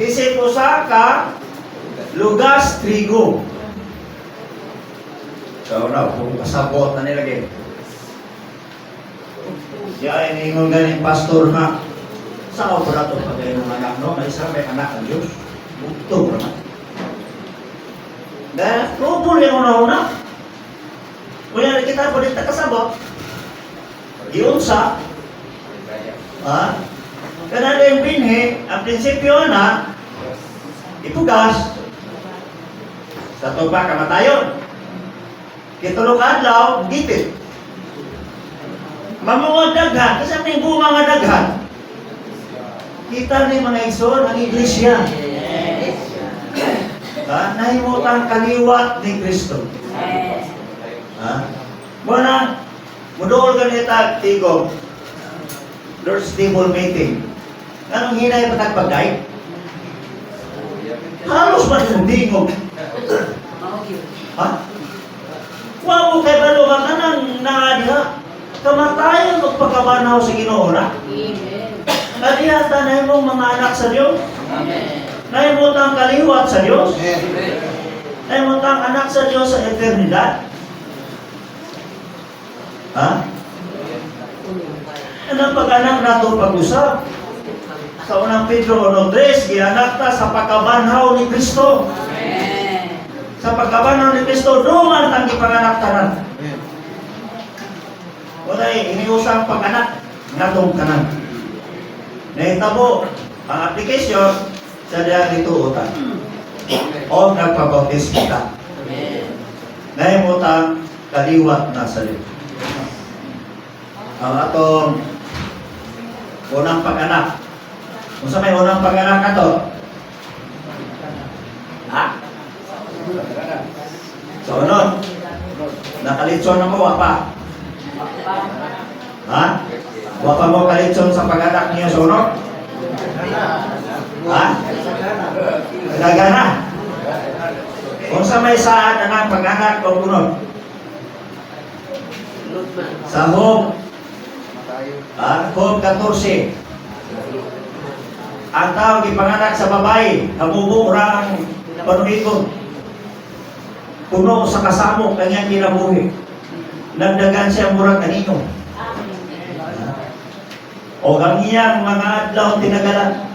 Isip usa ka lugas trigo. So na, kung kasabot na nilagay. Siya ay ningon ganing pastor na sa ako na ito pagay ng anak, no? May isa may anak ng Diyos. Bugtong naman. Dahil, rubol yung una-una. Kaya kita po dito kasabot. Iunsa. Kanada yung binhi, ang prinsipyo na, ipugas. Sa tuba kamatayon. Kitulog adlaw, gipit. Mamungod daghan, kasi may bunga nga daghan. Kita ni mga igsoon ang iglesia. Nahimutan kaliwat ni Kristo. Muna, mudool ka nita, Tigo, Lord's Table Meeting. Anong hinay pagkagpagay? Halos ba yung dingog? Wa mo kay balo ka nang naadiha. Kamatayan magpagkabanaw sa Ginoo na. Kadiha tanay mong mga anak sa Diyos. Naimutang kaliwat sa Diyos. Naimutang anak sa Diyos sa eternidad. Anong pag-anak na ito pag-usap? Sa unang Pedro 1:3, gianak ta sa pagkabanhaw ni Kristo. Sa pagkabanhaw ni Kristo, duman ang ipanganak tanan. Wala iniusang pag-anak nga itong tanan. Nahitabo ang application sa diyan dituutan. O nagpabautis kita. Nahimutang kaliwat na sa Diyos. Ang atong unang pag-anak. Kung sa may unang pag-anak na to, so nun, nakalitson na mo, wapa. Wapa mo kalitson sa pag-anak niyo sa unong? Nagana. Kung sa may saan na ng pag-anak o unong? Sa Job 14. Ang tao ipanganak sa babae, hamubong rang panuniko. Puno sa kasamo kanyang kinabuhi. Nagdagan siya murang kanino. O ang iyang mga adlaw tinagalan.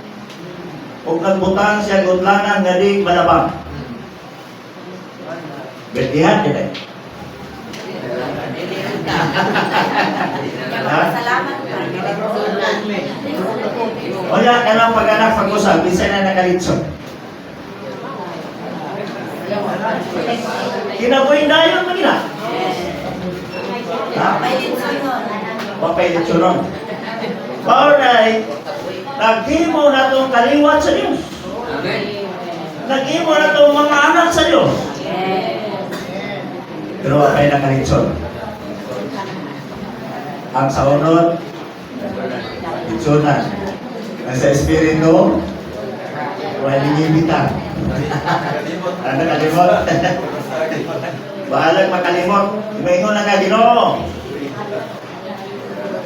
O nagbutang siya gutlanan nga di malabang. Berdihan din eh. Salamat. O yan, kanang pag-anak pag-usap, bisa na nakalitson. Kinabuhin na yun magina. Wapay litsunon. Bawalay, naghimo na itong kaliwat sa Diyos. Naghimo na itong mga anak sa Diyos. Pero wapay nakalitson. Ang sa unod, litsunan. Ang sa espiritu, walang ibitan. Ano kalimot? Bahalag makalimot. Imaingon na ka, Ginoo.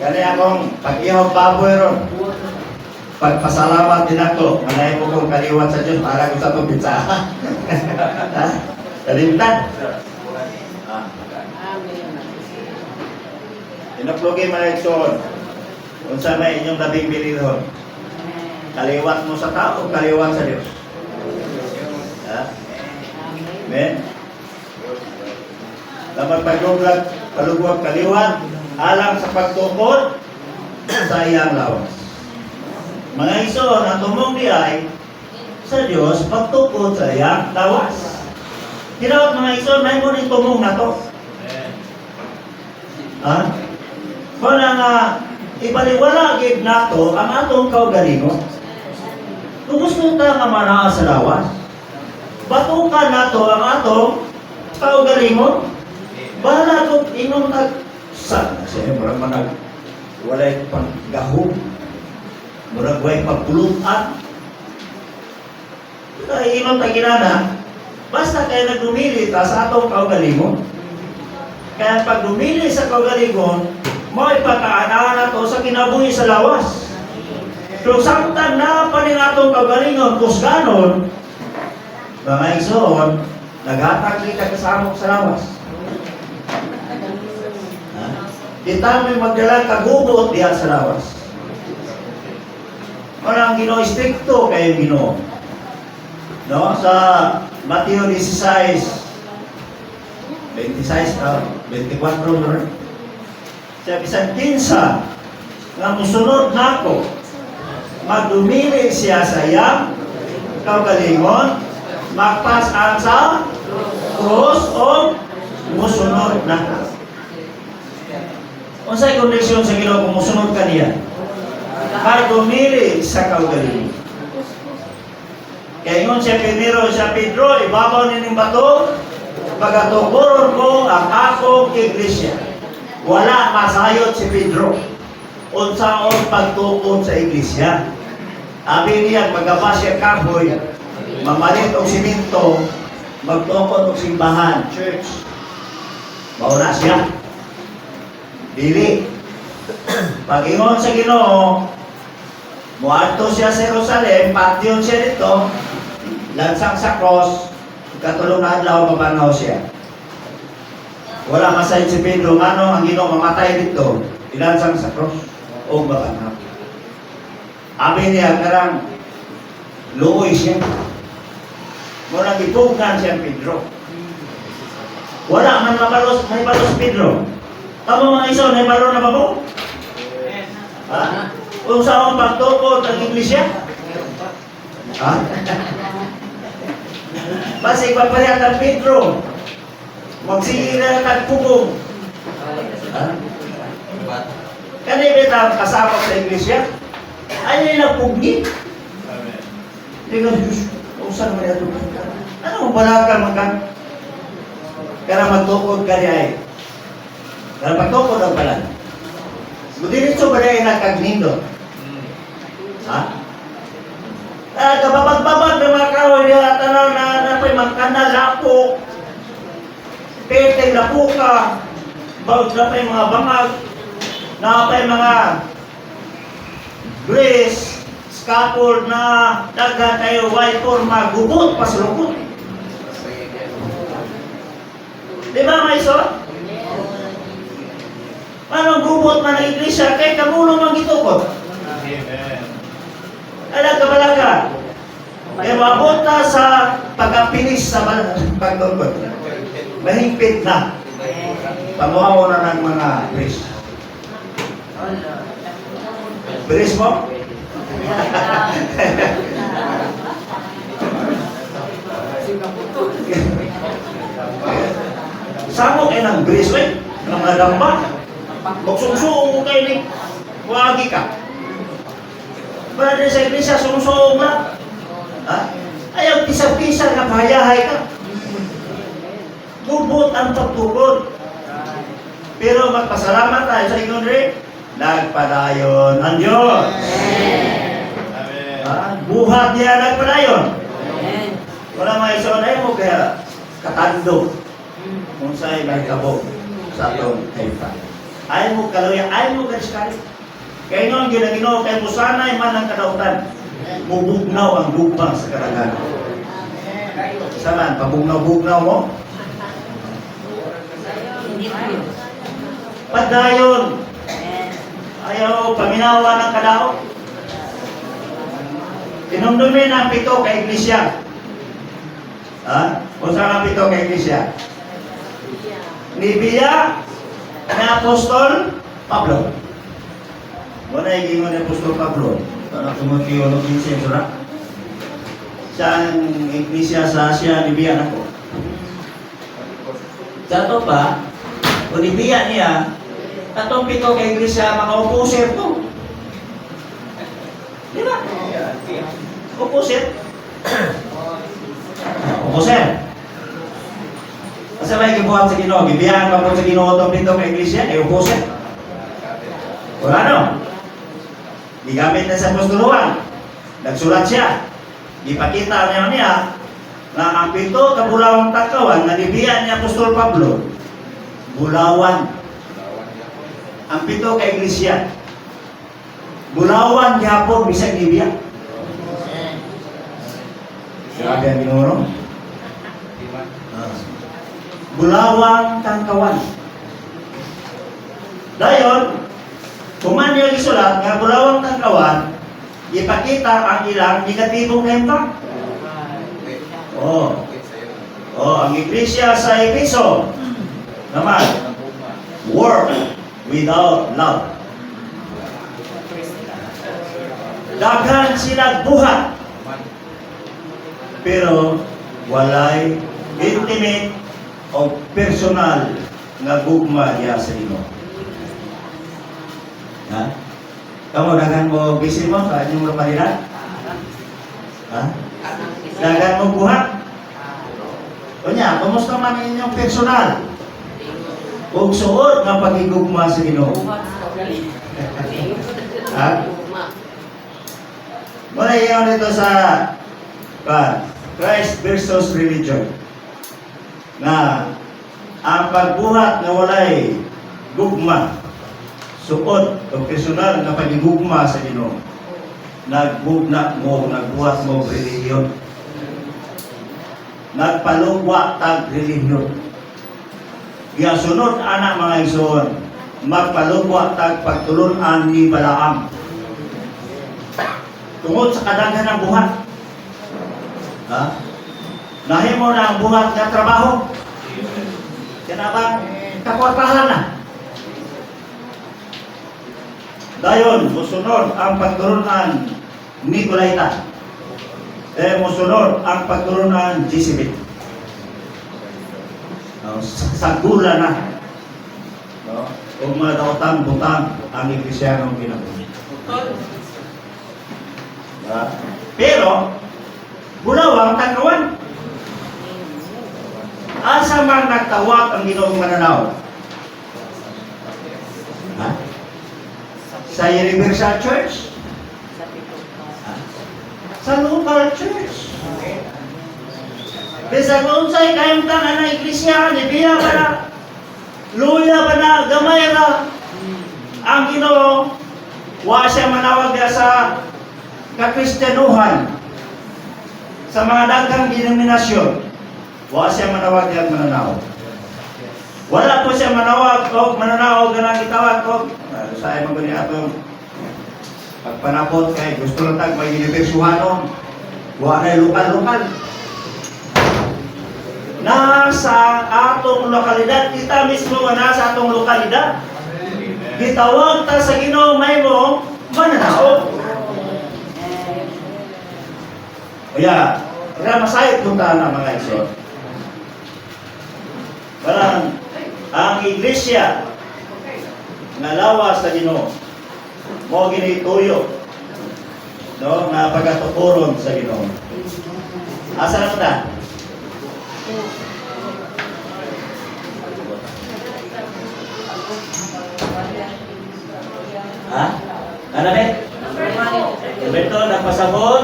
Kani akong pag-ihaw baboy ron. Pagpasalamat din ako. Malay ko kong kaliwat sa Diyos para ko sa itong pizza. Ha? Talimtan. Inaplogi mga ekson. Kung saan may inyong labing bilihon. Kaliwat mo sa tao, kaliwat sa Diyos. Ha? Amen? Dapat palugwag kaliwat alang sa pagtukod sa iyang lawas. Mga ison, ang tumong di ay sa Diyos pagtukod sa iyang lawas. Tinawag mga ison, may mo rin tumong na to. Ha? Kung nga ibaliwala gid nato ang atong kaugalingon. Kung gusto ta nga manaa sa lawas, batukan nato ang atong kaugalingon. Bahala kung inom nagsan. Kasi murag manag walay paggahom. Murag walay pagpulutan. Kaya inom taginana, basta kayo nagdumili ta sa atong kaugalingon. Kaya pag dumili sa kaugalingon, mo ipakaanaan na to sa kinabuhi sa lawas. Kung samtang na pa rin atong kaugalingon, kusganon, mga ison, naghatag kita kasama sa lawas. Kita may magdala kagugot diyan sa lawas. Walang Ginoo stricto kayo Ginoo. No, sa Mateo 16, 24 no? Sa bisan 15 nga musunod nako, magdumili siya sa iyang kaugalingon, magpas-an sa krus o musunod nako. Unsay kondisyon sa Ginoo kung musunod ka niya? Magdumili sa kaugalingon. Kaya ngon siya Pedro, ibabaw nining bato, pagatukuron ko ang akong iglesia. Wala masayot si Pedro. Unsaon pagtukod sa iglesia. Abi niya, magabas siya kahoy, mamalit og siminto, magtukod og simbahan, church. Mauna siya. Dili. Pag-ingon sa Ginoo, muadto siya sa Jerusalem, patyon siya dito, lansang sa cross, katulong na adlaw mabanaw siya. Wala masayod si Pedro, ngano ang Ginoo mamatay dito, ilansang sa cross, o mabanaw. Abi niya, karang luoy siya. Murang ipugan siya Pedro. Wala man mabalos, may balos Pedro. Tama mga iso, may balo na ba mo? Ha? Kung saan pagtukod ang iglesia? Ha? Basta ipapayat ang Pedro. Magsige na kagpugong. Ha? Kanina kita kasama sa iglesia? Ay, nilapugni. Hindi ka, Diyos, kung saan naman ito? Ano mo pala ka magka? Kaya magtukod ka niya eh. Kaya pagtukod ang pala. Budiritso ba niya inakagnindo? Ha? Kababag-babag na mga kahoy niya at ano na pa'y magkanal, lapok, peteng, lapuka, bawag na pa'y mga bangag, na pa'y mga brace, scaffold na daga tayo, white forma, gubot, paslukot. Di ba, Maison? Anong gubot man ang iglesia, kay kamulo mang gitukod. Alam ka balaga? Kaya mabota sa pagkapinis sa pagtukod. Mahigpit na. Pamuhaw na ng mga bris. Bris mo? Samok ay ng bris, eh. Ng mga damba. Magsungsuong mo kayo ni wagi ka. Para din sa iglesia, sungsuong na. Ha? Ayaw pisang-pisang na pahayahay ka. Gubot ang pagtukod. Pero magpasalamat tayo sa inyo rin. Nagpadayon ang Diyos. Amen. Buhat niya nagpadayon. Wala mga iso na mo kaya katando. kung sa'y may kabog sa atong kaitan. Ayaw mo kaluya, ayaw mo kariskari. Kaya nga ang ginaginaw kay musanay man ang kadautan. Mubugnaw ang bugpang sa kadagan. Saan? Pabugnaw-bugnaw mo? Padayon. Ayaw paminawa ng kadao. Tinumdumin ang pito kay iglesia. Ha? Kung saan ang pito kay iglesia? Nibiya ni Apostol Pablo. Wala yung gingon ni Apostol Pablo. Para Timoteo 15 surat. Siya ang iglesia sa Asia, nibiya na ko. Sa ito pa, kung nibiya niya, atong pito kay iglesia, maka-opposer to. Di ba? Opposer. Opposer. Asa may gibuhat sa Ginoo? Gibiyahan pa po sa Ginoo itong pito kay iglesia, ay opposer. Wala no? Gigamit na sa apostoluhan. Nagsulat siya. Ipakita niya na ang pito kabulawang takawan na nibiyan ni Apostol Pablo, bulawan. Ang pito ka iglesia, bulawan gihapon bisag nibiya. Grabe ang Ginoo. Bulawang tangkawan. Dayon, kuman niya isulat nga bulawang tangkawan, ipakita ang ilang negatibong impact. Ang iglesia sa Efeso naman, work without love. Daghan sila buhat, pero walay intimate o personal nga gugma niya sa Ginoo. Ha? Kamu dagan mo busy mo sa inyong lokalidad? Ha? Dagan mo buhat? O niya, kumusta man inyong personal? Kung suot nga pagigugma sa Ginoo. Ha? Muna iyon dito sa Christ versus religion. Na ang pagbuhat na walay gugma, suot o personal na pagigugma sa Ginoo, nagbugna mo, nagbuhat mo relihiyon, nagpalugwa tag relihiyon. Kaya sunod anak mga igsoon, magpalugwa tag pagtulunan ni Balaam tungod sa kadaghan ng buhat. Ha? Nahimo na ang buhat nga trabaho. Kinabang kakwartahan na. Dayon, musunod ang pagturunan ni Gulaita. Musunod ang pagturunan Jezebel. Sagula na. Kung mga daotang-butang ang iglesyanong ginagawin. Pero, bulawang tangkawan. Asa man nagtawag ang Ginoong mananaw? Ha? Sa Universal Church? Sa local church? Bisa kung sa'y kayong tangan na iglesia, nibiya ba na? Luya ba na? Gamay ra? Ang Ginoo, wa siya manawag niya sa kakristyanuhan, sa mga daghang denominasyon. Wa siya manawag niya mananaw. Wala po siya manawag o mananaw ganang itawag ko. Sa ay maguni atong pagpanapot kay gusto lang tag may unibersuhanon. Wa na lokal-lokal. Nasa atong lokalidad, kita mismo nga nasa atong lokalidad. Gitawag ta sa Ginoo may mo mananaw. Kaya masayot punta na mga igsoon. Parang ang iglesia na lawas sa Ginoo mo ginituyo, no, na pagatuturon sa Ginoo. Asa na ta? Ha? Ano ba? Ito, nagpasabot?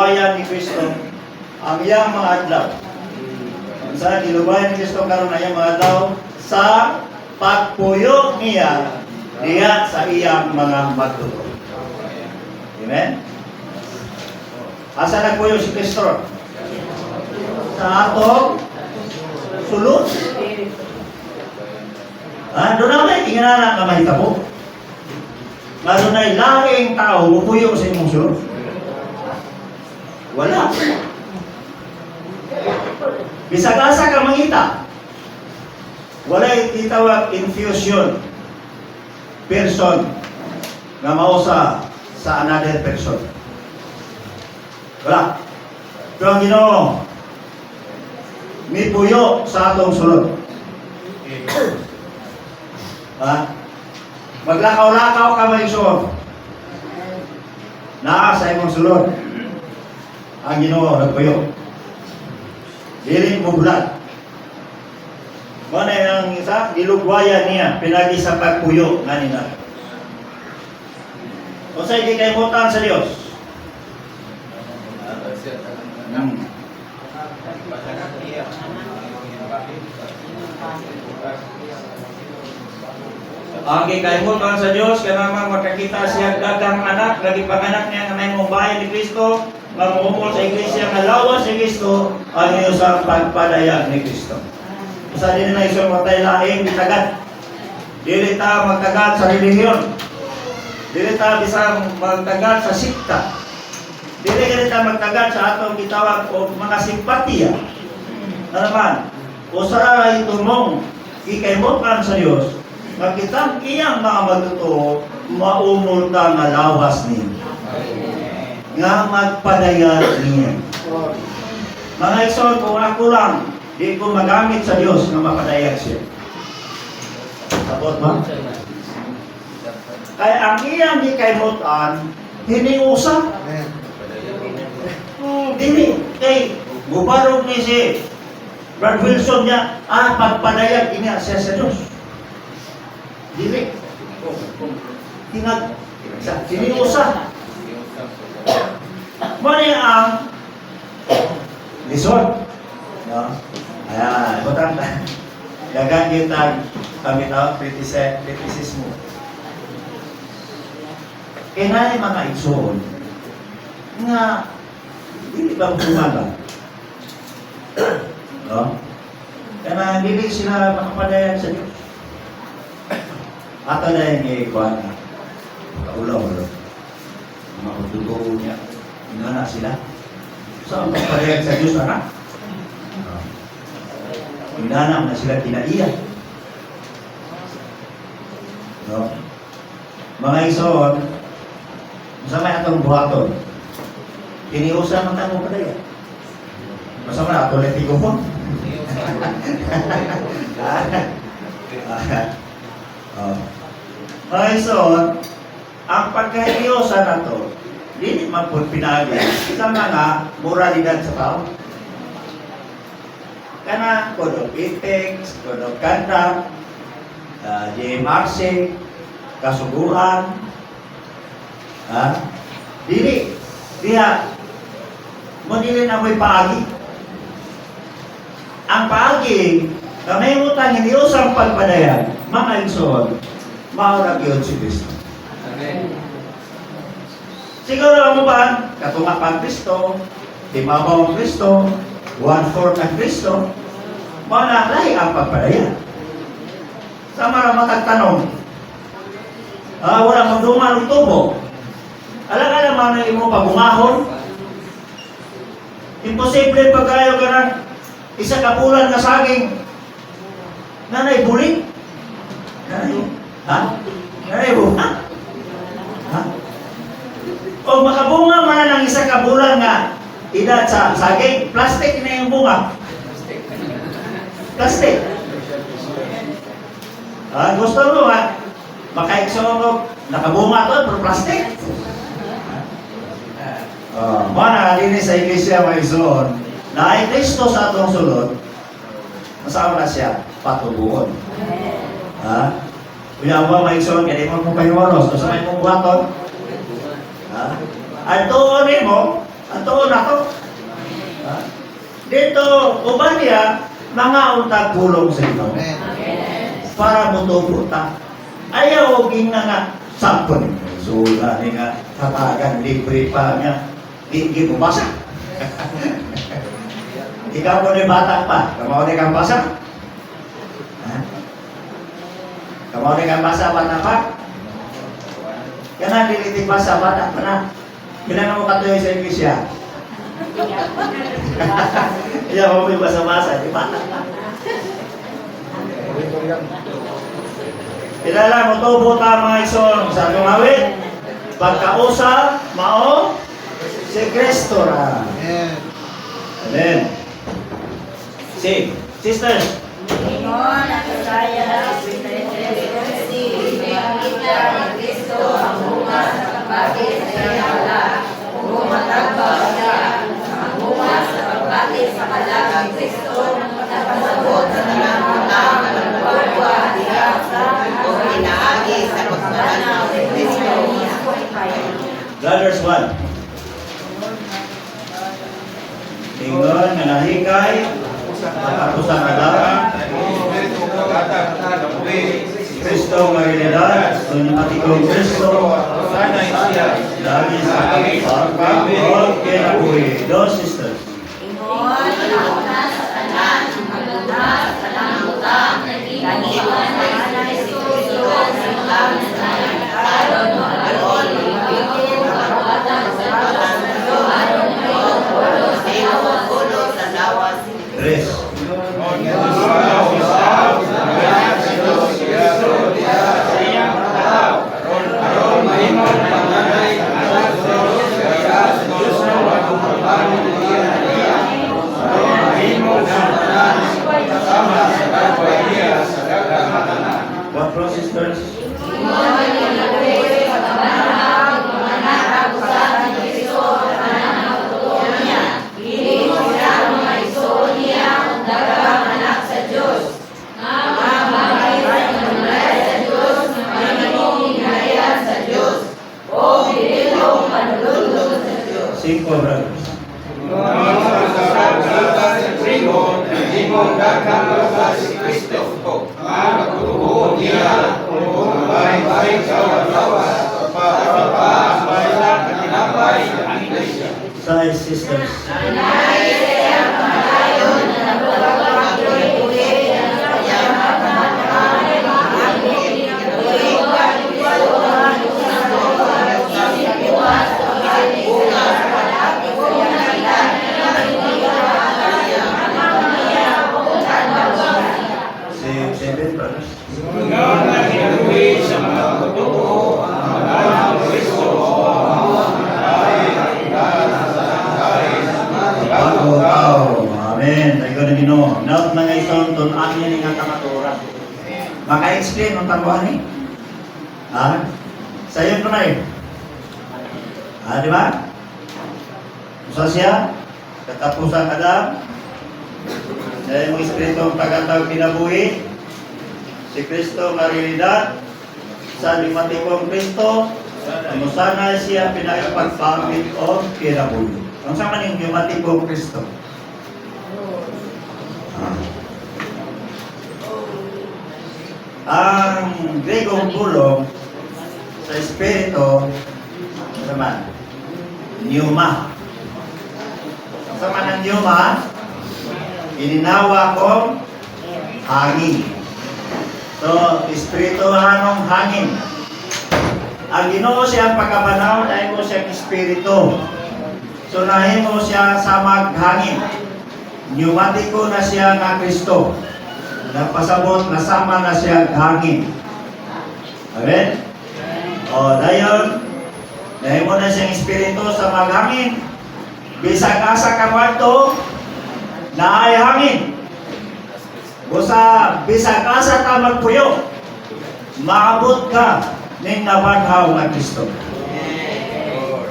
gilugwayan ni Kristo ang iyang mga adlaw. Sa gilugwayan ni Kristo karon ang iyang mga adlaw sa pagpuyo niya diya sa iyang mga magtuto. Amen? Asa nagpuyo si Kristo? Sa atong sulod. Doon na may ingananan ka mahitabo. Doon na lahing tao mupuyo sa imong sulod. Wala. Bisag asa ka mangita. Wala itawag infusion person nga mao sa another person. Wala. Pero ang Ginoo may puyo sa atong sulod. Maglakaw-lakaw ka may sulod. Naa sa imong sulod. Ang Ginoo nagpuyo. Dili mo bulat. Mana ang isa, dilugwayan niya, pinagi sa pagpuyo nga nila. O sa hindi kayo mutan sa Diyos. Ang gikaimutan sa Diyos, kanamang makakita siya dagang anak, lagi panganak niya na may mumbayan ni Kristo, mamumul sa iglesia, nga lawas ni Kristo, ang iyo sa pagpadayag ni Kristo. Sa din na isang matay laing bitagad. Dili ta magtagad sa relihiyon. Dili ta bisang magtagad sa sikta. Dili ta magtagad sa atong gitawag o mga simpatiya. Naman, o sa itumong ikaymutan sa Diyos, makitang iyang mga matuto, maumul ka nga lawas niya. Nga magpadayag niya. Mga isol, kung ako lang, di ko magamit sa Diyos na mapadayag siya. Sabot ba? Kaya ang iyang di kaymutan, hiniusa. Dili. Kay, gubarog ni si Brad Wilson niya, pagpadayag niya siya sa Diyos. Dili. Hiniusa. Mani ang lisod. No? Ayan, butang gaganggit ang kami tawag kritisismo. Kaya mga igsoon nga hindi ba bumaga? No? Kaya hindi sila makapadayan sa Diyos. Ato na yung ikuan na kaulaw-ulaw. Mga ututoo niya. Inana sila. Saan makapadayan sa Diyos, anak? Inanam na sila kinaiya. No? Mga ison, masama atong buhaton. Iniusa man tamo padaya. Masama na ato leti ko po. Mga ison, ang pagkahiyosa na to, hindi man po pinagi sa mga moralidad sa tao. Kana code of ethics, code of conduct, JMRC, kasuguran, dili, diha, mo dili na mo'y paagi. Ang paagi, kamay mo tang hindi usang pagpadayag, mga igsoon, maurag yun si Kristo. Siguro mo ba, katunga pang Kristo, timabaw ang Kristo, 1/4 ng Kristo, manalay ang pagpadaya. Sa mga matagtanong, wala mong duman ng tubo. Alam naman na imo pagumahon. Imposible pagkayo ka ng isa kapulan na saging. Nanay buling? Nanay? Ha? Nanay buling? Ha? O makabunga man ng isa kapulan nga edad sa saging, plastic na yung bunga. Plastic. Gusto mo ha? Makaiksonog, nakabunga to, pero plastic. Mana, din sa iglesia mga ison, na ay Kristo sa atong sulod, masama na siya, patubuon. Kuya ba mga ison, kaya mo pahiwalos, o sa may mong buhaton? At doon mo, Ang tuon ako. Ha? Dito, uban niya, mga untag pulong sa Ginoo. Para mo tubo ta. Ayaw ging nga sampon. So, ni nga, tatagan, libre pa niya. Hindi mo basa. Ikaw mo ni bata pa. Kamaw ni kang basa. Ha? Kamaw ni kang basa bata pa. Kana dilitig basa bata pa na. Kailangan mo katuloy sa iglesia. Iya mo may basa-basa. Di bata pa. Kilala mo tubo ta mga ison sa tumawid. Pagkausa, mao, si Kristo ra. Amen. Sing. Sisters. Ingon ang kasaya sa kita ni Kristo ang bunga sa pagbati sa iyala. Kung matagbaw siya, ang bunga sa pagbati sa kalagang Kristo, napasabot sa nanangutang ng nagpapwa diya sa kung inaagi sa pagbanaw ni Kristo. Brothers 1. Ingon nga nahikay pagkatusan adlaw Kristo nga realidad sunyati kong Kristo dahil sa pagpapagod kinabuhi. Dos sisters. Ingon ang una sa tanan, ang una sa nanangutang, kaniwan na anay si Kristo sa utang sa aron mo aron ibigin ang pagwatan sa lawas sa Diyos aron mo ulo sa lawas ulo sa lawas. Tres. Quatro sisters. Cinco brothers. Five sisters. Seven brothers. Bago tao. Amen. Tayo na Ginoo. Naot na nga isang tunan niya ni nga kamaturan. Maka-explain ang tabuhan ni. Ha? Sayon ko na eh. Ha, di ba? Usa siya, katapusan Adam, dahil mga espiritu ang tagatawag kinabuhi, si Kristo nga realidad, sa limatibong Kristo, ang sana siya pinagpagpamit o kinabuhi. Ang sama ng limatibong Kristo. Ang Gregong pulong sa espiritu, naman, pneuma. Ang sama ng pneuma, ininawa ko hangin. So, espirituhanong hangin. Ang Ginoo siya pagkabanaw dahil mo siya espiritu. So, nahimo siya sa maghangin. Pneumatiko na siya nga Kristo. Nagpasabot, nasama na siya hangin. Amen? O, dayon, nahimo na siyang espiritu sa maghangin. Bisag asa ka kwarto, na ay hangin. Busa bisag asa ka magpuyo, maabot ka ning nabanhaw nga Kristo.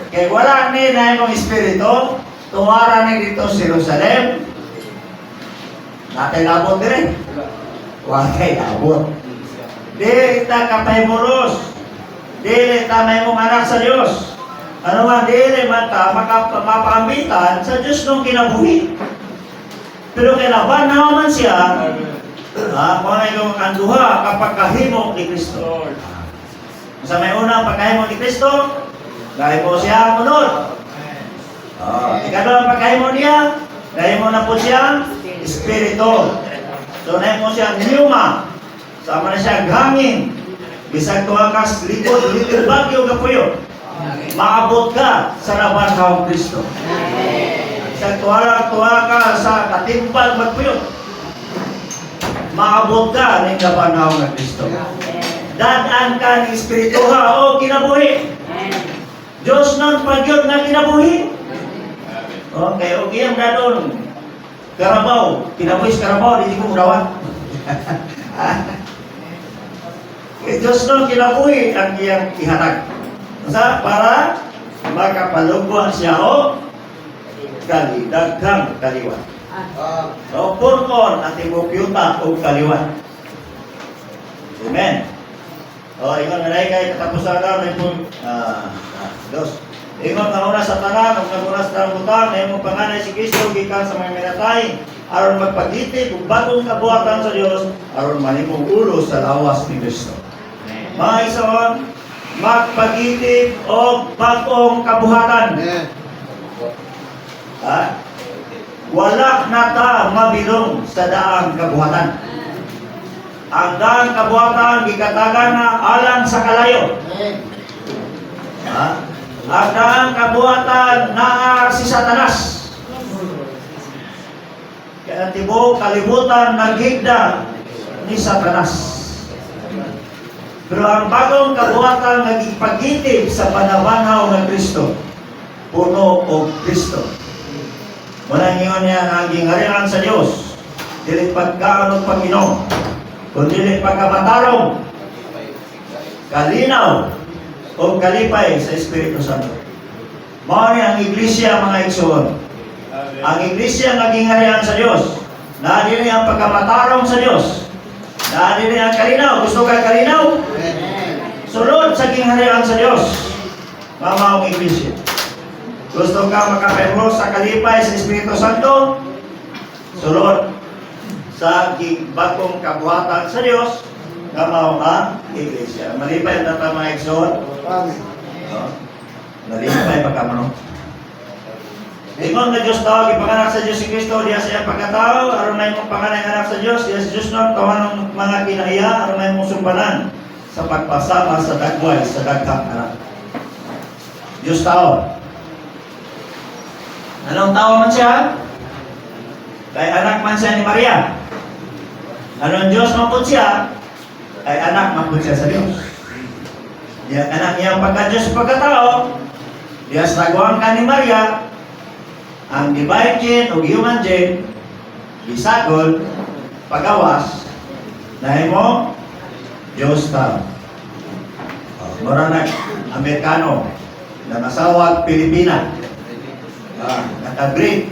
Kaya wala ni na imong espiritu, tuwara ni dito sa Jerusalem, natay labot dire. Wala kay labot. Di kita kapaymuros. Di kita may mong anak sa Diyos. Ano nga, dili mata, mapakambitan sa Diyos nung kinabuhi. Pero kailaban naman siya, kung ano yung anduha kapag kahimo ni Kristo. Sa may unang pagkahimo ni Kristo, dahil mo siya munod. Ikadwa ang pagkahimo niya, dahil mo na po siya Espiritu. So, dahil mo siya pneuma. Sama na siya hangin. Bisag tuwa ka sa likod, little bagyo ka po yun. Maabot ka sa nabanhaw Kristo. Bisag tuwa ka sa katimpag magpuyot. Maabot ka ng nabanhaw na Kristo. Dadaan ka ng Espiritu ha o kinabuhi. Diyos nun pagyod na kinabuhi. Okay, okay ang dadon. Karabaw. Kinabuhi sa Karabaw, hindi ko urawan. Diyos nun kinabuhi ang iyang ihatag. Para makapalugwa siya o daghang kaliwat. O punon at ibupyuta o kaliwat. Amen. O, ingon na kay katapusan daw na ipon, dos. Ingon na una sa tanan, ang naguna sa butang, na imong panganay si Kristo, gikan sa mga minatay, aron magpagiti, kung bagong kabuhatan sa Diyos, aron manimong ulo sa lawas ni Kristo. Mga ison, magpagiti o bagong kabuhatan. Wala na ta mabilong sa daang kabuhatan. Ang daang kabuhatan gikatagan na alang sa kalayo. Ang daang kabuhatan naa si Satanas. Kaya tibo kalibutan naghigda ni Satanas. Pero ang bagong kabuhatan nagipagitib sa panabanhaw ng Kristo. Puno o Kristo. Muna ngayon niya ang gingarihan sa Diyos. Dili pagkaan o Panginoon. Kundi pagkamatarong, kalinaw, o kalipay sa Espiritu Santo. Mao ni ang iglesia mga igsoon. Ang iglesia nagingarihan sa Diyos. Naadili ang pagkamatarong sa Diyos. Naadili ang kalinaw. Gusto ka kalinaw? Sulod sa gingarihan sa Diyos. Mamaong iglesia. Gusto ka makapayro sa kalipay sa Espiritu Santo? Sulod sa bagong kabuhatan sa Diyos, kamaw ang iglesia. Malipay ang tatama igsoon. Malipay pagkamano. Ingon na Diyos tao, ipanganak sa Diyos si Kristo, diya sa iyang pagkatao, aron may mong panganak anak sa Diyos, diya sa Diyos nun, kawan ng mga kinaiya, aron may mong sumbanan sa pagpasama sa dagway, sa daghang anak. Diyos tao. Anong tao man siya? Kay anak man siya ni Maria. Anong Diyos man po siya? Kay anak man po siya sa Diyos. Yan anak niyang pagka-Diyos pagkatao, diya sa nagawang ka ni Maria, ang divine gene o human gene, bisagol, pagawas, dahil mo, Diyos tao. Mura na, Amerikano, na nasawag Pilipina. Naka-Greek.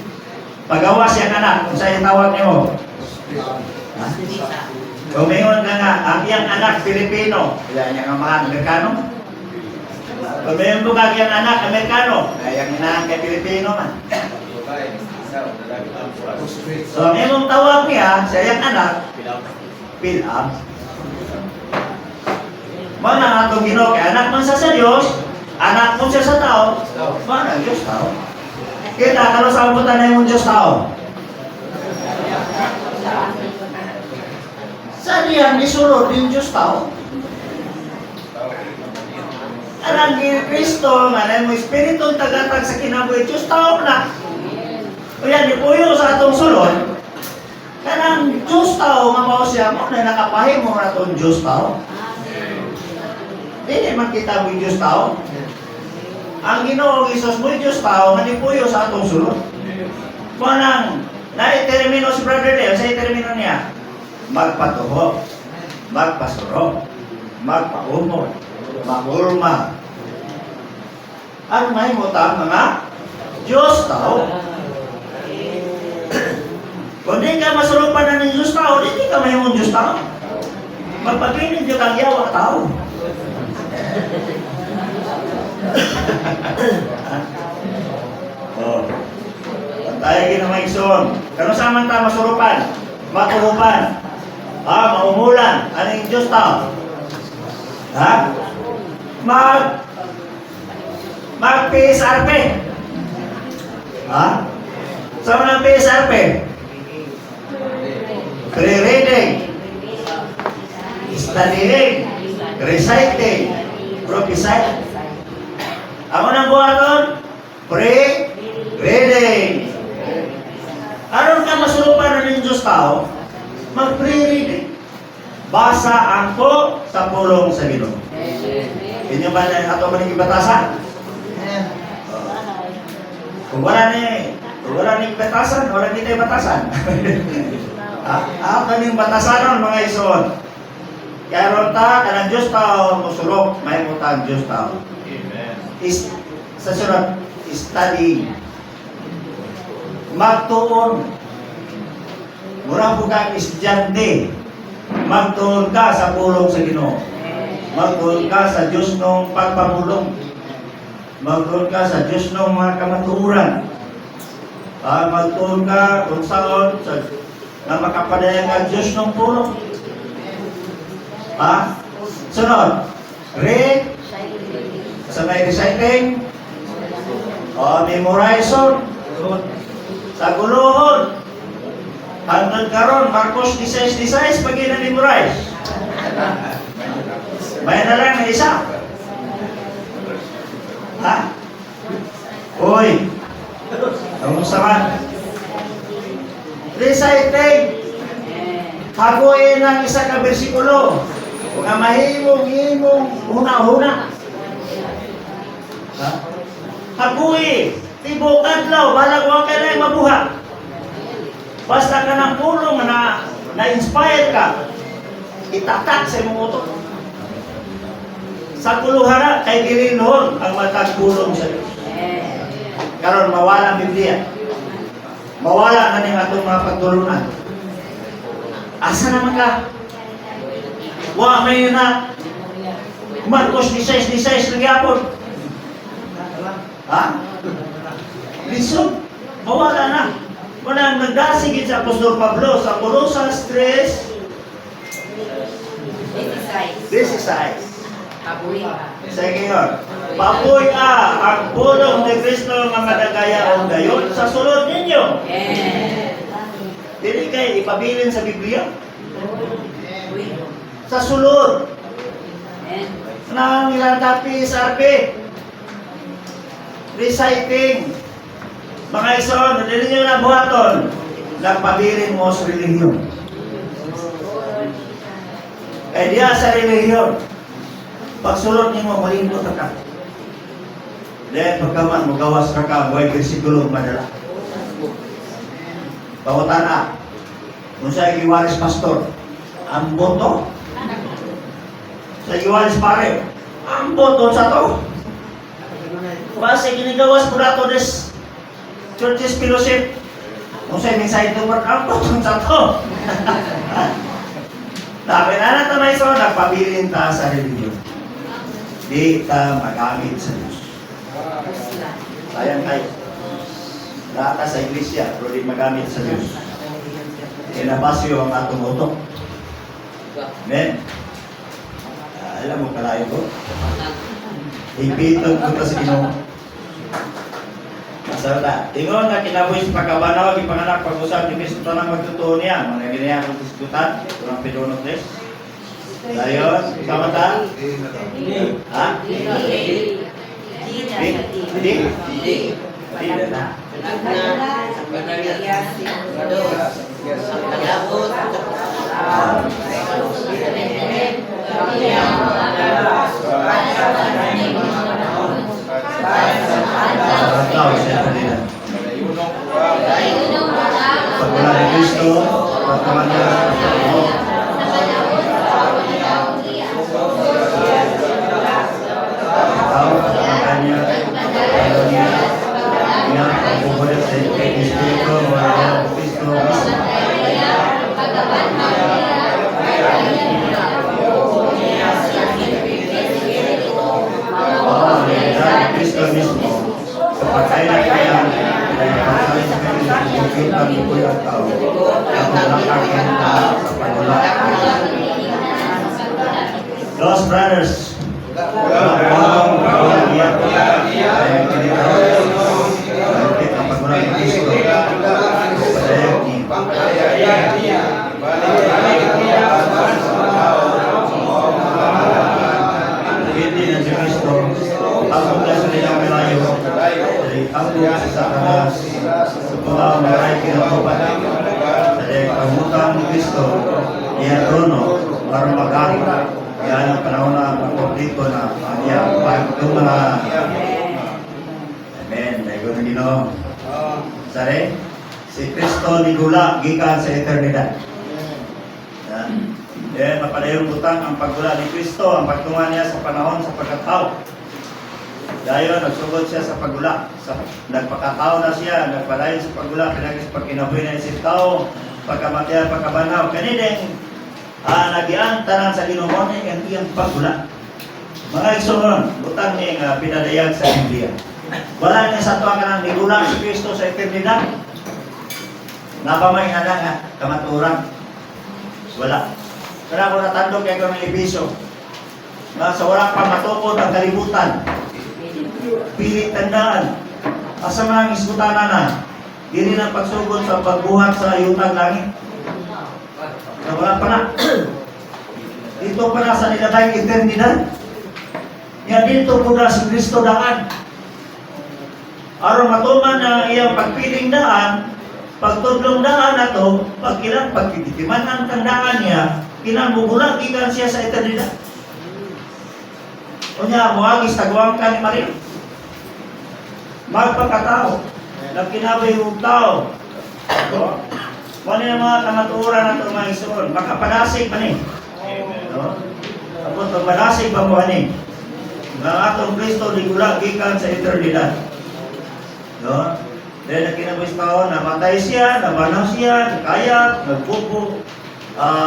Pagawas yung anak, kung sa'yo tawag niyo. Kumingon ka nga, ang iyang anak Pilipino, kaya niya nga mga Amerikano. Kumingon mo ka iyang anak Amerikano, kaya inahan kay Pilipino man. So, ang iyong tawag niya sa iyang anak, Pilab. Mana nga itong Ginoo, kaya anak man siya sa Diyos, anak mo siya sa tao, mana Diyos tao. Kita, kalau sambutan na yung Diyos tao. Sa diyan, isulod yung Diyos tao. Alam ni Kristo, alam mo, Espiritu tagatag sa kinabuhi, Diyos tao na. O yan, ipuyo sa atong sulod. Kanang Diyos tao, mamaw siya mo, na nakapahim mo na itong Diyos tao. Hindi man kita mo yung Diyos tao. Ang Ginoong Isus mo yung Diyos tao, manipuyo sa atong sulod. Manang, na-termino si Brother Dale, sa termino niya, magpatuho, magpasuro, magpaumor, mahulma. Ano may mo ta, mga Diyos tao? Kung di ka masulupan na ng Diyos tao, hindi ka may mong Diyos tao. Magpagpinig yung kang yawa tao. Oh. Tayo ginamaigsoon. Kano sa man ta masurupan? Maturupan. Maumulan. Ano yung Diyos tao? Mag-PSRP. Sama ng PSRP? Pre-reading, studying, reciting, prophesying. Ako nang buhaton? Pre-reading. Aron ka masurupan ng Diyos tao, mag-pre-reading. Basa angko sa pulong sa Ginoo. Inyo ba na ato man ibatasan? Kung wala ni batasan, wala ni tayo batasan. Kaning batasanon mga ison. Kaya ron ta kanang Diyos tao musulok, may mutang Diyos tao. Amen. Sa surat, study. Magtuon. Murang buka estudyante. Magtuon ka sa pulong sa Ginoo. Magtuon ka sa Diyos nung pagpamulong. Magtuon ka sa Diyos nung mga kamaturan. Magtuon ka kung saan na makapadayang ang Diyos nung pulong. Sunod. Sa may reciting. Memorization. Sa guluhon. Hanggang karon Marcos 16:16 pag ina-memorize. May na lang na isa. Hoy. Ang sama. Reciting. Hagoy ng isa ka bersikulo. Nga mahimong huna-huna. Hagoy. Tibo kadlaw. Balag wa ka na mabuha. Basta ka ng pulong na-inspire ka. Itatak sa imong utok. Sa kuluhara, kay gilinhon ang matagpulong sa Diyos. Karon mawala ang Biblia. Mawala na ning atong mga pagtulunan. Asa naman ka? Wa may na Marcos 16:16 nagyapon. Lisod. Mawala na. Muna nagdasigit sa Apostol Pablo sa Colossus 3:16. Sige yun. Papuy ang pulong ni Kristo nga madagaya o gayon sa sulod ninyo. Dili kayo ipabilin sa Biblia. Sa sulod. Nang ilang tapi sa RP. Reciting. Mga ison, dili nyo na buhaton. Nagpabilin mo sa relihiyon. Kaya diya sa relihiyon. Pagsulot niyo mo, malindot ka. Dahil pagkaman, magawas ka ka, buhay bersikulo madala. Bawatan na. Kung sa iwalis pastor, ang boto. Sa iwalis pare, ang boto sa to. Basta ginigawas ko na to des churches fellowship. Kung sa mensahe ito, ang boto sa to. Dami na nato na iso, nagpabilin ta sa religion. Di ka magamit sa Diyos. Sayang tayo. Lahat ka sa iglesia, pero di magamit sa Diyos. Inabasyo ang atong utok. Amen? Alam mo kalayo ko? Ipitong ko sa Ginoo. Masarata. Tingon na kinabuhi sa pagkabanaw, ipanganak pag-usap ni Kristo na magtutuon niya. Mga ginayang kong diskutan, kurang pinunod des. Dayon, kamata? Ha? Hindi. Hindi na. Pagmula ni Kristo, pagkamanya, kalibutan ko yung tao. Ang nakakita sa pagula. Los brothers. Hindi na si Kristo. Ang sa nilang malayo. Ang sa Satanas. Mga maray kinatupan. Dahil pagmutang ni Kristo. Iya trono. Para magaling. Yan ang panahon na pagpuntit ko na iya pagkong mga amen. Dahil na Ginoo. Sare, si Kristo ni Gula gikan sa eternidad. Yan, mapadayong butang ang paggula ni Kristo, ang pagtungan niya sa panahon sa pagkatao. Dahil nagsugod siya sa paggula. Nagpakatao na siya, nagpadayon sa paggula, pinagis pagkinabuhi na isip tao, pagkamatya, pagkabanaw. Kanideng, nagian tanan sa Ginoo ni ang iyang paggula. Mga igsoon, butang ni pinadayag sa Biblia. Wala niya sa tuwa ka ng nigula si Kristo sa eternidad. Napamay na lang kamaturan. Wala. Kaya ako natandog kaya kami Episo. Na sa wala pa matukod ang kalibutan. Pilit tandaan. Asa mga isbutana na. Dili na pagsugod sa pagbuhat sa ayutang langit. Na wala pa na. Dito pa na sa nilabay eternidad. Yan dito po na si Kristo daan. Aron matuman na iyang pagpiling daan, pagtudlong daan na to, pagkititiman ang tandaan niya, kinamugula gikan siya sa eternidad. O niya, muagis tagwang ka ni Maria. Magpagkatao, nagkinabay yung tao. Wala na mga kamaturan na ito mga isuon, makapadasig pa ni. Tapos pagpadasig pa mo ni. Ng atong Kristo, ligula gikan sa eternidad. No? Dahil nakinabis tao, namatay siya, nabanaw siya, nakaya, nagpupo,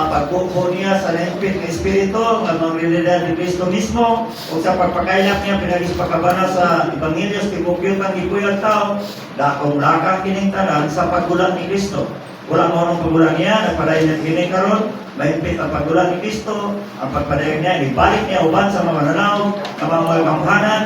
pagpupo niya sa lempit ng Espiritu, ng mga realidad ni Kristo mismo, o sa pagpakailak niya, pinagis pagkabana sa Ebangelios, tibukyutan, ipuyang tao, dakong lakang kiningtanan sa paggulang ni Kristo. Wala mo nung paggulang niya, nagpadayon niya kining karon, mahigpit ang paggulang ni Kristo, ang pagpadayon niya, ibalik niya uban sa mga mananaw, ng mga kamhanan,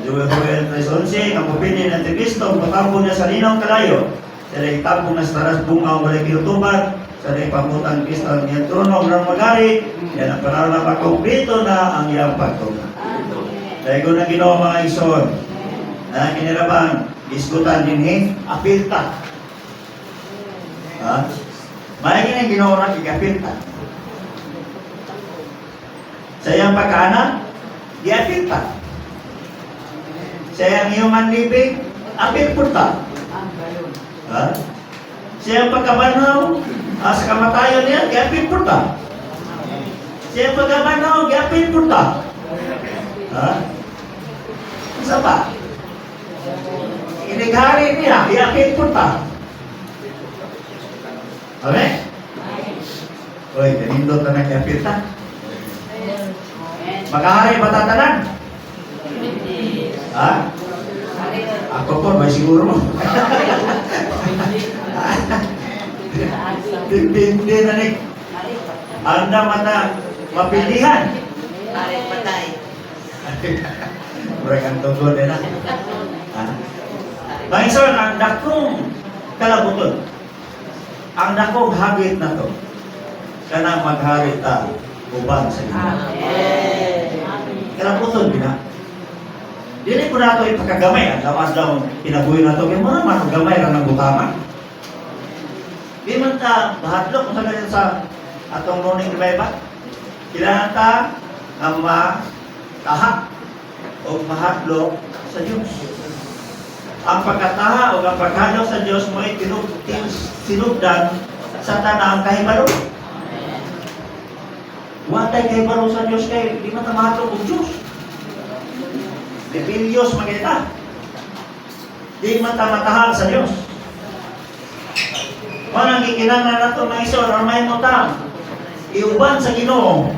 Joel 3:11, ang pupili ng Kristo, patampo niya sa linaw kalayo. Sa itampo na sa taras bungaw walay kinutuban, sa pamutan Kristo ang iyang trono, ng magari, yan ang panahon na pagkumpleto na ang iyang pagtunga. Dahil ko na ginawa mga ison, na kinirabang, iskutan din apilta. May ginang ginawa na ikapilta. Sa iyang pagkaanak, di-apilta. Sa iyang human living, apil punta. Sa iyang pagkabanaw, sa kamatayon niya, apil punta. Sa iyang pagkabanaw, apil punta. Isa pa? Inighari niya, apil punta. Okay? Uy, kanindot na nag-apil ta. Makahari ba tatanan? Ako po, may siguro mo. Hindi na rin. Anda mata mapilihan. Mereka ang tungkol din na. Bangison, ang dakong kalabuton. Ang dakong habit na to. Kana maghari ta uban sa Ginoo. Kalabuton bina. Dili ko na ito ipakagamay. Lawas daw pinabuhi na ito. Kaya mga man, gamay lang ng butaman. Di man ta, bahadlok kung saan sa atong morning revival. Kailangan ta ang mataha o mahadlok sa Diyos. Ang pagkataha o ang paghadlok sa Diyos mo ay sinugdan sa tanang kahibalo. Watay kahibalo sa Diyos kay di man ta mahadlok o Diyos. Rebellious maganda. Di mata-matahan sa Diyos. Manang gikinanglan na ito mga iso, ramay mo ta. Iuban sa Ginoo.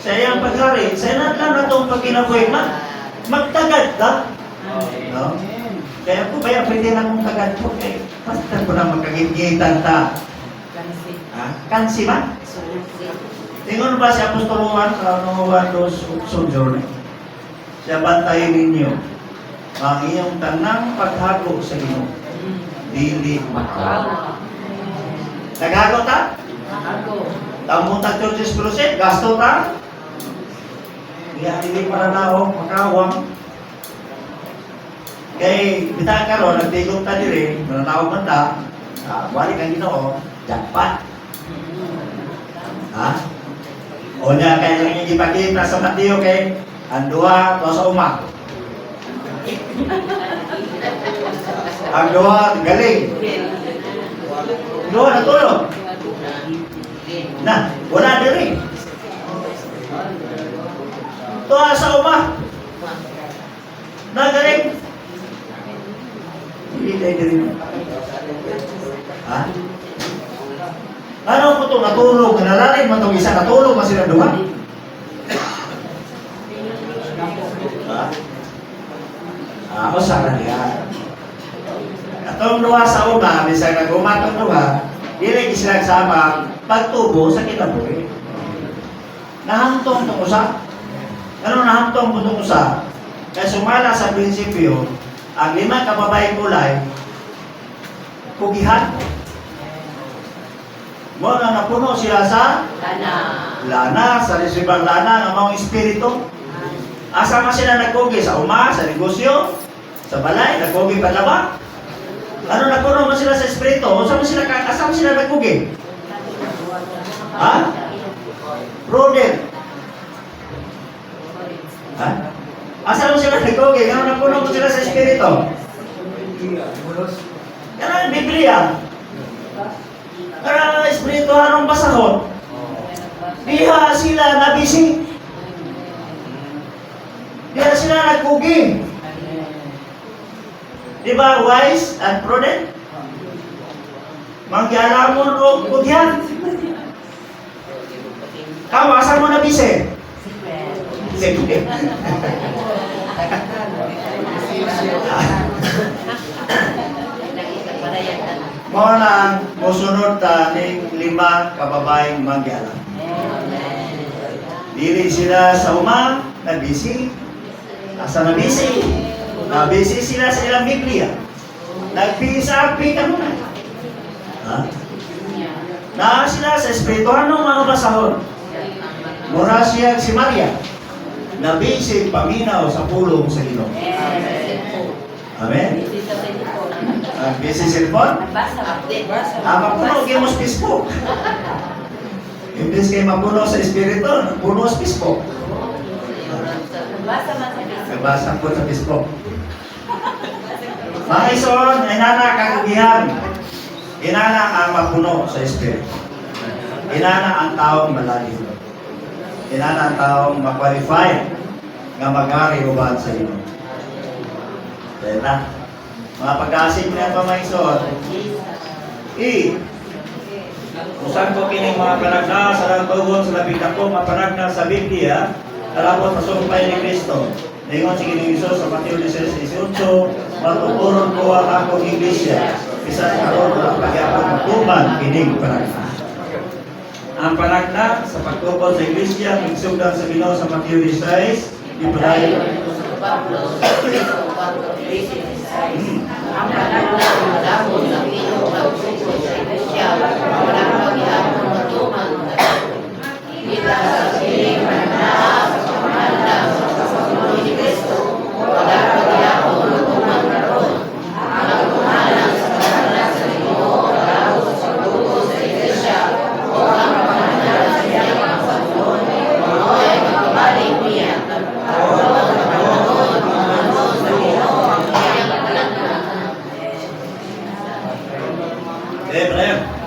Sa iyang paghari, sa iyang na itong pagkinabuhi, magtagad ka. No? Kaya po, kaya pwede na mong tagad po. Basta ko na magkagit-gitan ta. Ha? Kansi man? Tingon ba si Apostol Juan sa Juan 2:8? Siya bantayin ninyo ang iyong tanang paghago sa Ginoo. Dili makaw. Naghago ta? Tamong ta churches crusade, gasto ta? Dili para na makawang. Kay bita karon nagtigom ta diri, mananaw man ta, balik ang Ginoo, jackpot. Ha? O niya kay ang inyong ipakita sa Mateo kay ang duha to sa uma. Ang duha galing. Duha natulog. Na, wala diri. Duha sa uma. Nagaling. Hindi tayo diri. Ha? Ano po ito? Natulog. Nalalim man itong isa. Natulog man sila duha. Ha? O sana niya. Atong duha sa una, bisag nag-umatong duha, dili sila sama pagtubo sa kinabuhi. Nahantong itong usa. Ano nahantong po itong usa? Kaya sumala sa prinsipyo, ang 5 kababaeng kulay, pugihan. Mo na napuno sila sa lana, sa resibang lana ng mga espiritu. Asa man sila nagkugi sa uma, sa negosyo, sa balay, nagkugi padlaba. Ano napuno man sila sa espiritu? Asa man sila nagkugi? Ha? Prudent. Ha? Asa man sila nagkugi? Ano napuno man sila sa espiritu? Yan ang Biblia. Karang espirituhanong basahon, diha sila nabisi. Diha sila nagkugi. Di ba wise and prudent? Mangyalamon o kugyan. Kawasan mo nabisi. Sige. Mga nang musunod ta ning 5 kababaeng mangyalam. Dili sila sa uma, nabisi. Asa nabisi? Nabisi sila sa ilang Biblia. Nagpisa-api ka muna. Ha? Na sila sa espirituhanong mga basahon. Mura siya si Maria. Nabisi paminaw sa pulong sa Ginoo. Amen? Busy cellphone? Mapuno kayo mo sa Facebook. Imbes kayo mapuno sa espiritu, puno sa Facebook. Nabasa po sa Facebook. Mga ison, inana kagugihan. Inana ang mapuno sa espiritu. Inana ang taong malalim. Inana ang taong makwalify nga mag-ari uban sa iyo. Kaya na. Mga pag-asip niya pa mga ison. Usan ko kining mga panagna sa lantugon sa labing dako mga panagna sa Biblia, kalabot sa sumpay ni Kristo. Ningon si Ginoong Hesus sa Mateo 16:18, matuturon ko ang akong iglesia, bisan karon ang pagyapon matuman kining panagna. Ang panagna sa pagtukod sa iglesia, migsugdan sa Ginoo sa Mateo 16, ipadayon. Ang panagna ng dahon ng Ginoo pagtukod sa iglesia, walang pagyapon matuman. Kita sa sining panagna sa pamahanda sa pagsunod ni Kristo, walang pagyapon matuman karon. Ang pagkuhanan sa panagna sa Ginoo para sa pagtukod sa iglesia, o ang pamahanda sa iyang pagsunod, mao'y magbaling niya. Brother.